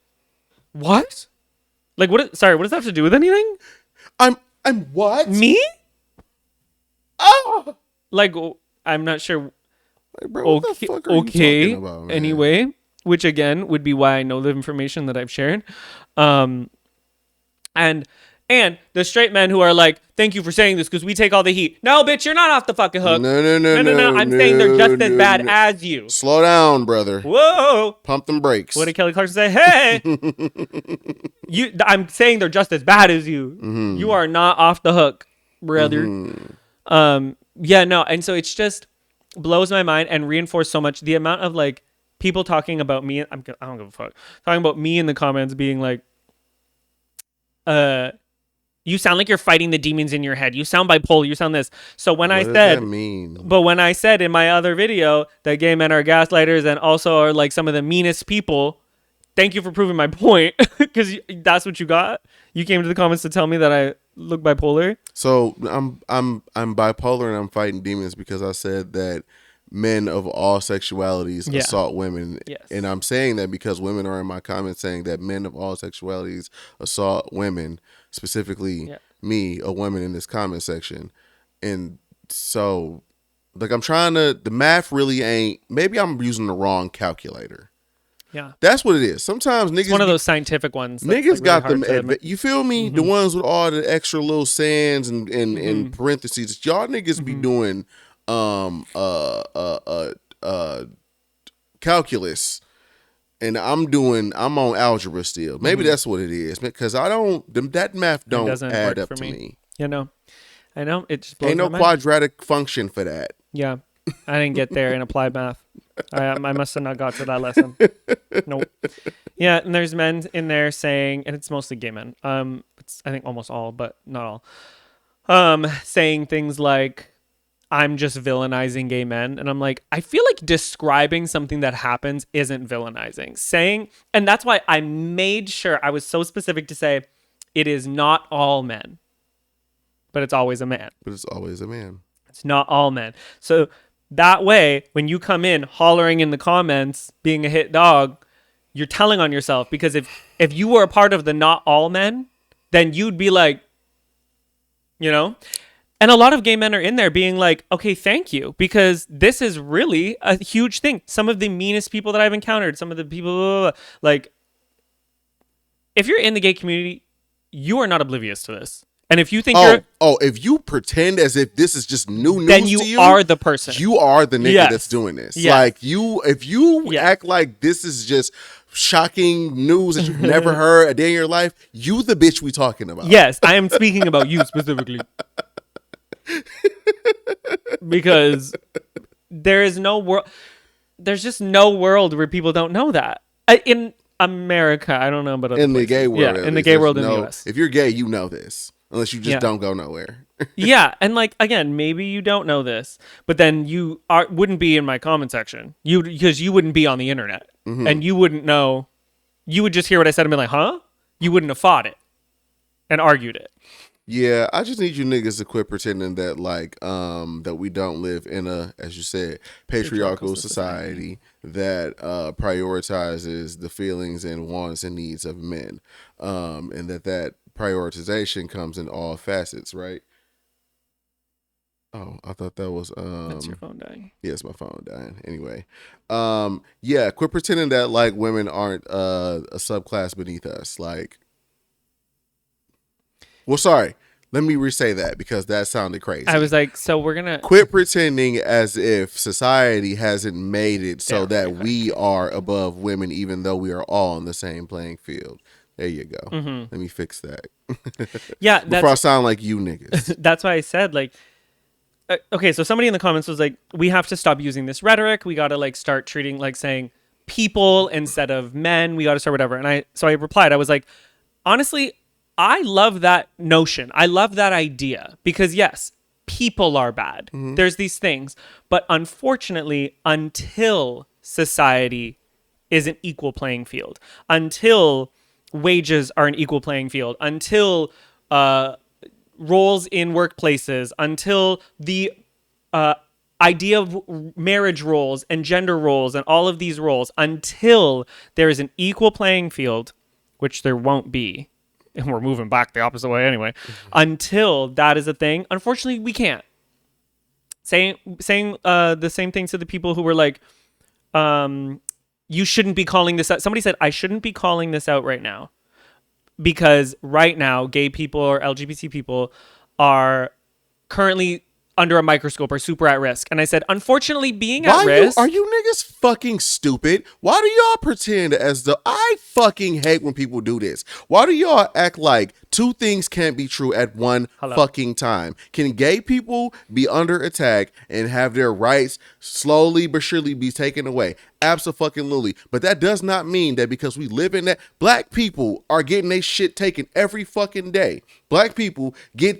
what? Like, what does that have to do with anything? I'm what? Me? Oh, like, I'm not sure. Like, bro, what the fuck are you talking about, man? Anyway, which again would be why I know the information that I've shared. And the straight men who are like, thank you for saying this because we take all the heat. No, bitch, you're not off the fucking hook. No. I'm saying they're just as bad as you. Slow down, brother. Whoa. Pump them brakes. What did Kelly Clarkson say? Hey, I'm saying they're just as bad as you. Mm-hmm. You are not off the hook, brother. Mm-hmm. Yeah, no. And so it's just blows my mind and reinforced so much the amount of like people talking about me. I don't give a fuck. Talking about me in the comments being like, you sound like you're fighting the demons in your head. You sound bipolar. You sound this. So when what I does said, that mean? But when I said in my other video that gay men are gaslighters and also are like some of the meanest people, thank you for proving my point because that's what you got. You came to the comments to tell me that I look bipolar. So I'm bipolar and I'm fighting demons because I said that men of all sexualities assault women. Yes. And I'm saying that because women are in my comments saying that men of all sexualities assault women, specifically me, a woman in this comment section. And so like I'm trying to, the math really ain't, maybe I'm using the wrong calculator. Yeah. That's what it is. Sometimes niggas, it's one of those scientific ones. Niggas like got them. You feel me? Mm-hmm. The ones with all the extra little sayings and parentheses. Y'all niggas be doing calculus, and I'm on algebra still. Maybe that's what it is, because that math don't add up to me. You know, I know it just blows ain't no my mind. quadratic function for that. Yeah, I didn't get there in applied math. I must have not got to that lesson. Nope. Yeah, and there's men in there saying, and it's mostly gay men. It's, I think almost all, but not all. Saying things like, I'm just villainizing gay men. And I'm like, I feel like describing something that happens isn't villainizing. Saying, and that's why I made sure I was so specific to say, it is not all men, but it's always a man. But it's always a man. It's not all men. So that way, when you come in hollering in the comments, being a hit dog, you're telling on yourself. Because if you were a part of the not all men, then you'd be like, you know? And a lot of gay men are in there being like, okay, thank you. Because this is really a huge thing. Some of the meanest people that I've encountered, some of the people, like, if you're in the gay community, you are not oblivious to this. And if you think if you pretend as if this is just new news then you to you, are the person. You are the nigga that's doing this. Yes. Like if you act like this is just shocking news that you've never heard a day in your life, you the bitch we talking about. Yes, I am speaking about you specifically. Because there is no world. There's just no world where people don't know that. In America, I don't know about other in the places. gay world. Yeah, in the gay world in the US. If you're gay, you know this. Unless you just don't go nowhere. Yeah, and like again, maybe you don't know this, but then you wouldn't be in my comment section. Because you wouldn't be on the internet, and you wouldn't know. You would just hear what I said and be like, "Huh?" You wouldn't have fought it and argued it. Yeah, I just need you niggas to quit pretending that like that we don't live in a, as you said, patriarchal society that prioritizes the feelings and wants and needs of men, and that prioritization comes in all facets, right? Oh, I thought that was That's your phone dying. Yes, my phone dying. Anyway, yeah, quit pretending that like women aren't a subclass beneath us, like. Well, sorry. Let me re-say that because that sounded crazy. I was like, so we're gonna quit pretending as if society hasn't made it so that we are above women, even though we are all on the same playing field. There you go. Let me fix that. Yeah, before I sound like you niggas. That's why I said like, okay. So somebody in the comments was like, we have to stop using this rhetoric. We got to like start treating like saying people instead of men. We got to start whatever. And I replied. I was like, honestly, I love that notion. I love that idea because yes, people are bad. There's these things, but unfortunately, until society is an equal playing field, until wages are an equal playing field, until roles in workplaces, until the idea of marriage roles and gender roles and all of these roles, until there is an equal playing field, which there won't be. And we're moving back the opposite way anyway. Until that is a thing, unfortunately, we can't. Saying the same things to the people who were like, you shouldn't be calling this out. Somebody said, I shouldn't be calling this out right now because right now, gay people or LGBT people are currently under a microscope or super at risk. And I said, unfortunately, being at risk. Are you niggas fucking stupid? Why do y'all pretend as though I fucking hate when people do this? Why do y'all act like two things can't be true at one fucking time? Can gay people be under attack and have their rights slowly but surely be taken away? Absolutely. But that does not mean that because we live in that, black people are getting their shit taken every fucking day. Black people been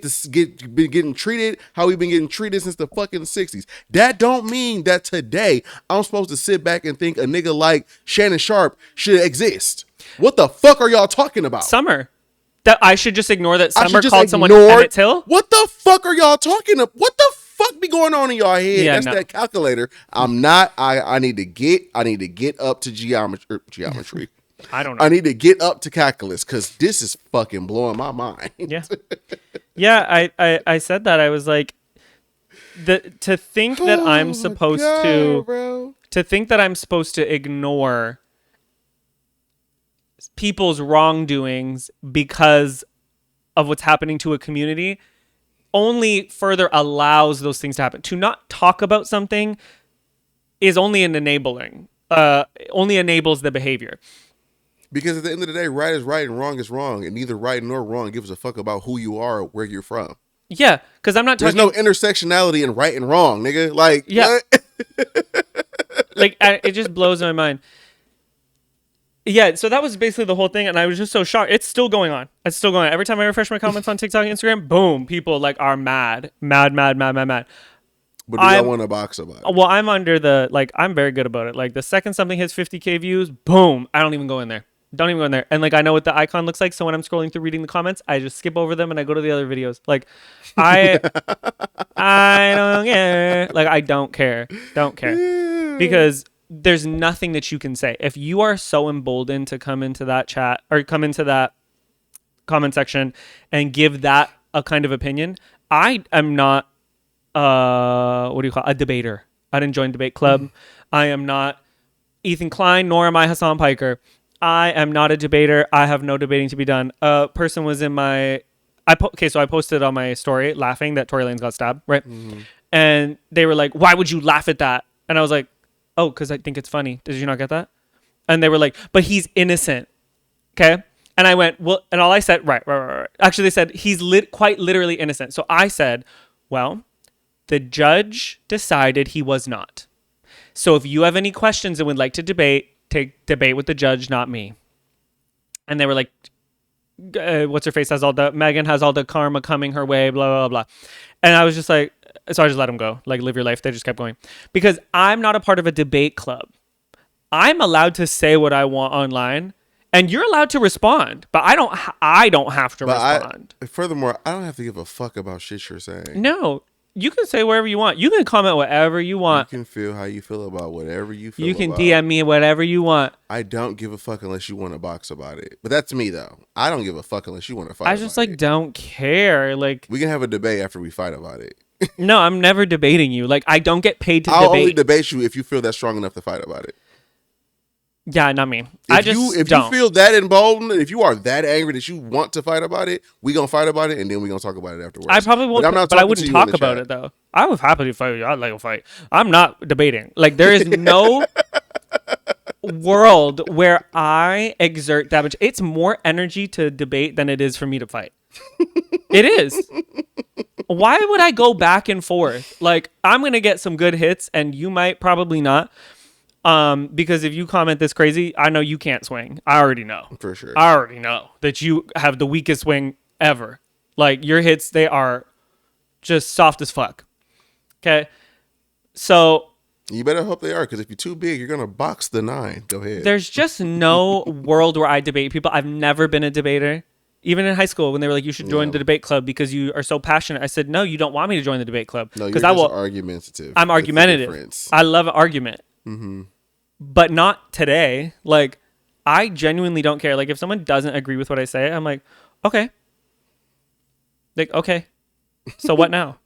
getting treated how we've been getting treated since the fucking 60s. That don't mean that today I'm supposed to sit back and think a nigga like Shannon Sharp should exist. What the fuck are y'all talking about? Summer. That I should just ignore that Summer called someone ignore Emmett Till? What the fuck are y'all talking about? What the fuck be going on in y'all head? Yeah, That's no. that calculator. I'm not. I need to get up to geometry. I don't know. I need to get up to calculus because this is fucking blowing my mind. Yeah. Yeah, I said that. I was like, to think that I'm supposed to think that I'm supposed to ignore people's wrongdoings because of what's happening to a community only further allows those things to happen. To not talk about something is only an only enables the behavior. Because at the end of the day, right is right and wrong is wrong, and neither right nor wrong gives a fuck about who you are or where you're from. Yeah, because I'm not talking. There's no intersectionality in right and wrong, nigga. Like, yeah, like it just blows my mind. Yeah, so that was basically the whole thing, and I was just so shocked. It's still going on. It's still going on. Every time I refresh my comments on TikTok and Instagram, boom, people like are mad. But do y'all want to box about it? Well, I'm under I'm very good about it. Like the second something hits 50K views, boom, I don't even go in there. Don't even go in there. And like I know what the icon looks like, so when I'm scrolling through reading the comments, I just skip over them and I go to the other videos. Like I don't care. Like I don't care. Because there's nothing that you can say. If you are so emboldened to come into that chat or come into that comment section and give that a kind of opinion, I am not a debater. I didn't join debate club. I am not Ethan Klein, nor am I Hassan Piker. I am not a debater. I have no debating to be done. A person was in my so I posted on my story laughing that Tory Lanez got stabbed, right? Mm-hmm. And they were like, why would you laugh at that? And I was like, oh, because I think it's funny. Did you not get that? And they were like, but he's innocent. Okay. And I went, well, and all I said, right. Actually, they said he's quite literally innocent. So I said, well, the judge decided he was not. So if you have any questions and would like to debate with the judge, not me. And they were like, what's her face Megan has all the karma coming her way, blah, blah, blah. And I was just like, so I just let them go. Like, live your life. They just kept going. Because I'm not a part of a debate club. I'm allowed to say what I want online. And you're allowed to respond. But I don't have to respond. Furthermore, I don't have to give a fuck about shit you're saying. No. You can say whatever you want. You can comment whatever you want. You can feel how you feel about whatever you feel. You can DM me whatever you want. I don't give a fuck unless you want to box about it. But that's me though. I don't give a fuck unless you want to fight. I just don't care. Like we can have a debate after we fight about it. No, I'm never debating you. Like I don't get paid to debate. I'll only debate you if you feel that strong enough to fight about it. Yeah, not me. If you feel that emboldened, if you are that angry that you want to fight about it, we gonna fight about it and then we gonna talk about it afterwards. I probably won't, but I wouldn't talk about it though. I would happily fight you. I'd like a fight. I'm not debating. Like there is no world where I exert that much. It's more energy to debate than it is for me to fight. It is. Why would I go back and forth? Like I'm gonna get some good hits and you might probably not. Because if you comment this crazy, I know you can't swing. I already know. For sure. I already know that you have the weakest swing ever. Like your hits, they are just soft as fuck. Okay. So you better hope they are, because if you're too big, you're going to box the 9. Go ahead. There's just no world where I debate people. I've never been a debater. Even in high school, when they were like, you should join the debate club because you are so passionate. I said, no, you don't want me to join the debate club. No, you're just argumentative. I'm argumentative. I love an argument. Mm-hmm. But not today. Like, I genuinely don't care. Like, if someone doesn't agree with what I say, I'm like, okay. Like, okay. So what now?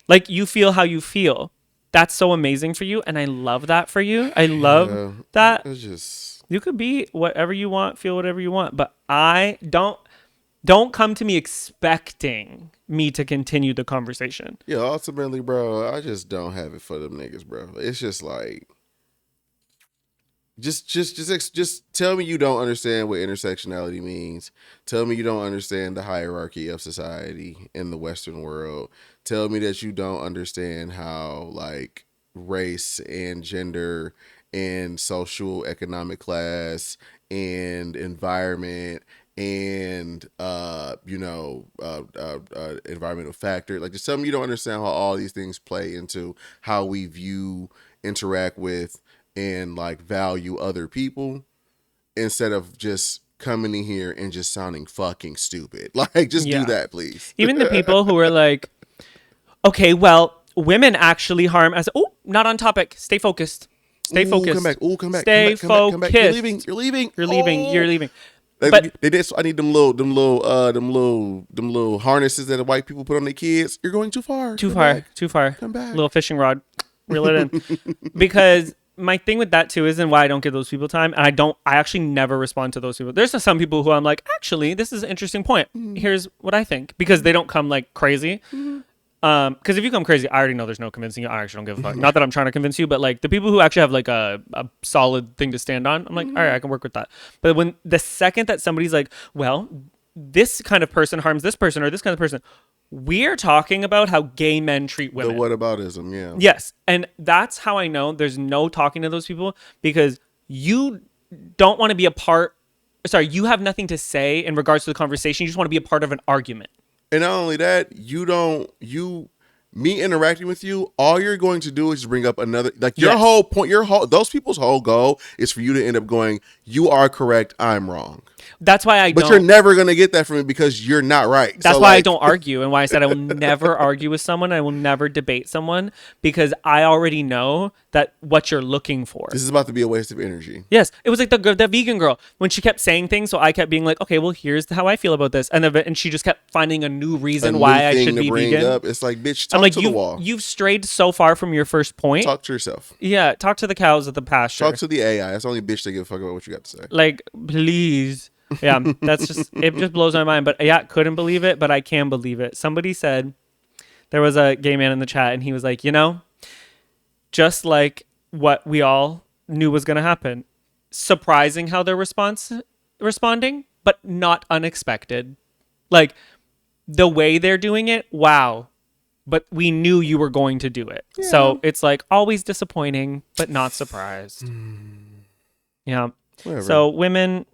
Like, you feel how you feel. that's so amazing for you, and I love that for you. I love that. It's just You could be whatever you want, feel whatever you want, but I don't come to me expecting me to continue the conversation. yeah. Ultimately, bro, I just don't have it for them niggas, bro. It's just like. Just tell me you don't understand what intersectionality means. Tell me you don't understand the hierarchy of society in the Western world. Tell me that you don't understand how like race and gender and social economic class and environment and environmental factor. Like just tell me you don't understand how all these things play into how we view, interact with, and like value other people instead of just coming in here and just sounding fucking stupid. Like just do that, please. Even the people who are like, okay, well, women actually harm as not on topic. Stay focused. Stay focused. Come back. Come back. Stay come back, come focused. back. You're leaving. You're leaving. But they did. So I need them little harnesses that the white people put on their kids. You're going too far. Too far. Come back. Little fishing rod. Reel it in. Because my thing with that too isn't why I don't give those people time, and I actually never respond to those people. There's some people who I'm like, actually, this is an interesting point. Here's what I think, because they don't come like crazy. Because if you come crazy, I already know there's no convincing you. I actually don't give a fuck. Not that I'm trying to convince you, but like the people who actually have like a solid thing to stand on, I'm like, all right, I can work with that. But when the second that somebody's like, well, this kind of person harms this person or this kind of person, we're talking about how gay men treat women. The whataboutism, yeah. Yes. And that's how I know there's no talking to those people, because you don't want to be you have nothing to say in regards to the conversation. You just want to be a part of an argument. And not only that, me interacting with you, all you're going to do is just bring up another, like your whole point, those people's whole goal is for you to end up going, you are correct, I'm wrong. That's why But you're never going to get that from me because you're not right. That's why I don't argue, and why I said I will never argue with someone. I will never debate someone, because I already know that what you're looking for. This is about to be a waste of energy. Yes. It was like the vegan girl when she kept saying things. So I kept being like, okay, well, here's how I feel about this. And she just kept finding a new reason why I should be vegan. Up. It's like, bitch, talk to the wall. You've strayed so far from your first point. Talk to yourself. Yeah. Talk to the cows at the pasture. Talk to the AI. That's the only bitch that give a fuck about what you got to say. Like, please. Yeah, it just blows my mind. But yeah, couldn't believe it, but I can believe it. Somebody said, there was a gay man in the chat, and he was like, just like what we all knew was going to happen. Surprising how they're responding, but not unexpected. Like, the way they're doing it, wow. But we knew you were going to do it. Yeah. So it's like always disappointing, but not surprised. Yeah. Whatever. So women,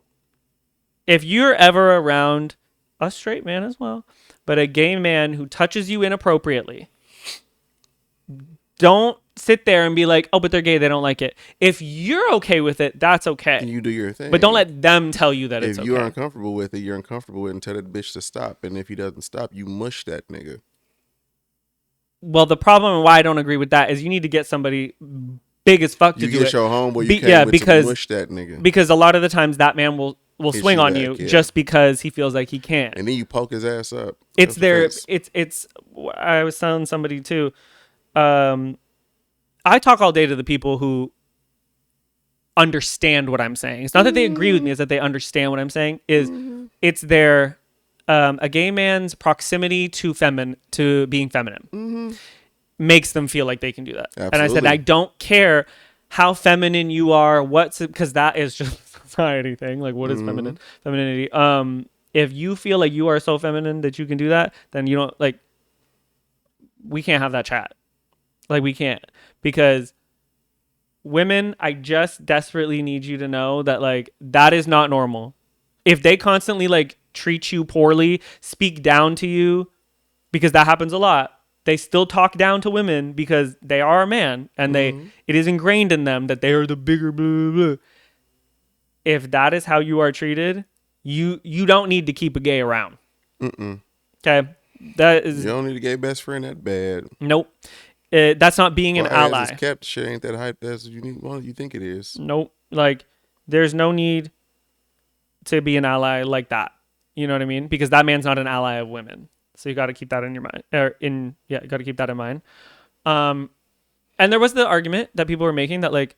if you're ever around a straight man as well, but a gay man who touches you inappropriately, don't sit there and be like, oh, but they're gay, they don't like it. If you're okay with it, that's okay. You do your thing. But don't let them tell you that it's okay. If you're uncomfortable with it, you're uncomfortable with it, and tell that bitch to stop. And if he doesn't stop, you mush that nigga. Well, the problem and why I don't agree with that is you need to get somebody big as fuck to do it. You get your homeboy, you can't to mush that nigga. Because a lot of the times that man will swing on you just because he feels like he can. And then you poke his ass up. It's I was telling somebody too, I talk all day to the people who understand what I'm saying. It's not that they agree with me, it's that they understand what I'm saying. It's their a gay man's proximity to being feminine makes them feel like they can do that. Absolutely. And I said, I don't care how feminine you are, because that is just a society thing. Like, what is femininity? If you feel like you are so feminine that you can do that, then you don't, like, we can't have that chat. Like, we can't, because women, I just desperately need you to know that, like, that is not normal. If they constantly, like, treat you poorly, speak down to you, because that happens a lot. They still talk down to women because they are a man, and it is ingrained in them that they are the bigger blah, blah, blah. If that is how you are treated, you don't need to keep a gay around. Okay, that is. You don't need a gay best friend that bad. Nope, that's not being an ally. Kept shit ain't that hype as you need. Well, you think it is. Nope, like there's no need to be an ally like that. You know what I mean? Because that man's not an ally of women. So you got to keep that in your mind. You got to keep that in mind. And there was the argument that people were making that like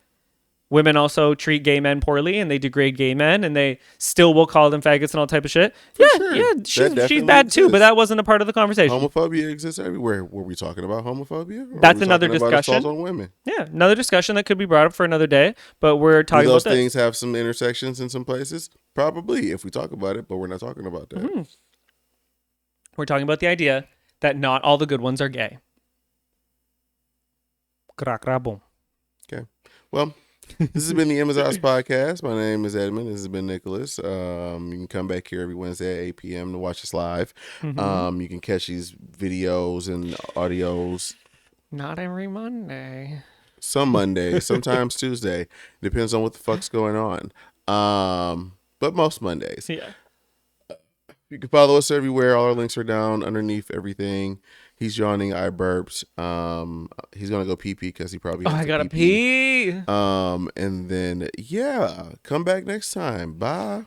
women also treat gay men poorly and they degrade gay men and they still will call them faggots and all type of shit. Sure. Yeah, That she's definitely bad too, but exists. that wasn't a part of the conversation. Homophobia exists everywhere. Were we talking about homophobia? Or That's were we another talking about discussion. assault on women. Yeah, another discussion that could be brought up for another day, but we're Do talking those about this. things have some intersections in some places? Probably, if we talk about it, but we're not talking about that. Mm-hmm. We're talking about the idea that not all the good ones are gay. Boom. Okay. Well, this has been the Emmizzie podcast. My name is Edmund. This has been Nicholas. You can come back here every Wednesday at 8 p.m. to watch us live. Mm-hmm. You can catch these videos and audios Not every Monday. some Monday, sometimes Tuesday. Depends on what the fuck's going on. But most Mondays. Yeah. You can follow us everywhere. All our links are down underneath everything. He's yawning. I burped. He's gonna go pee because he probably. Oh, has I to gotta pee. pee. And then yeah, come back next time. Bye.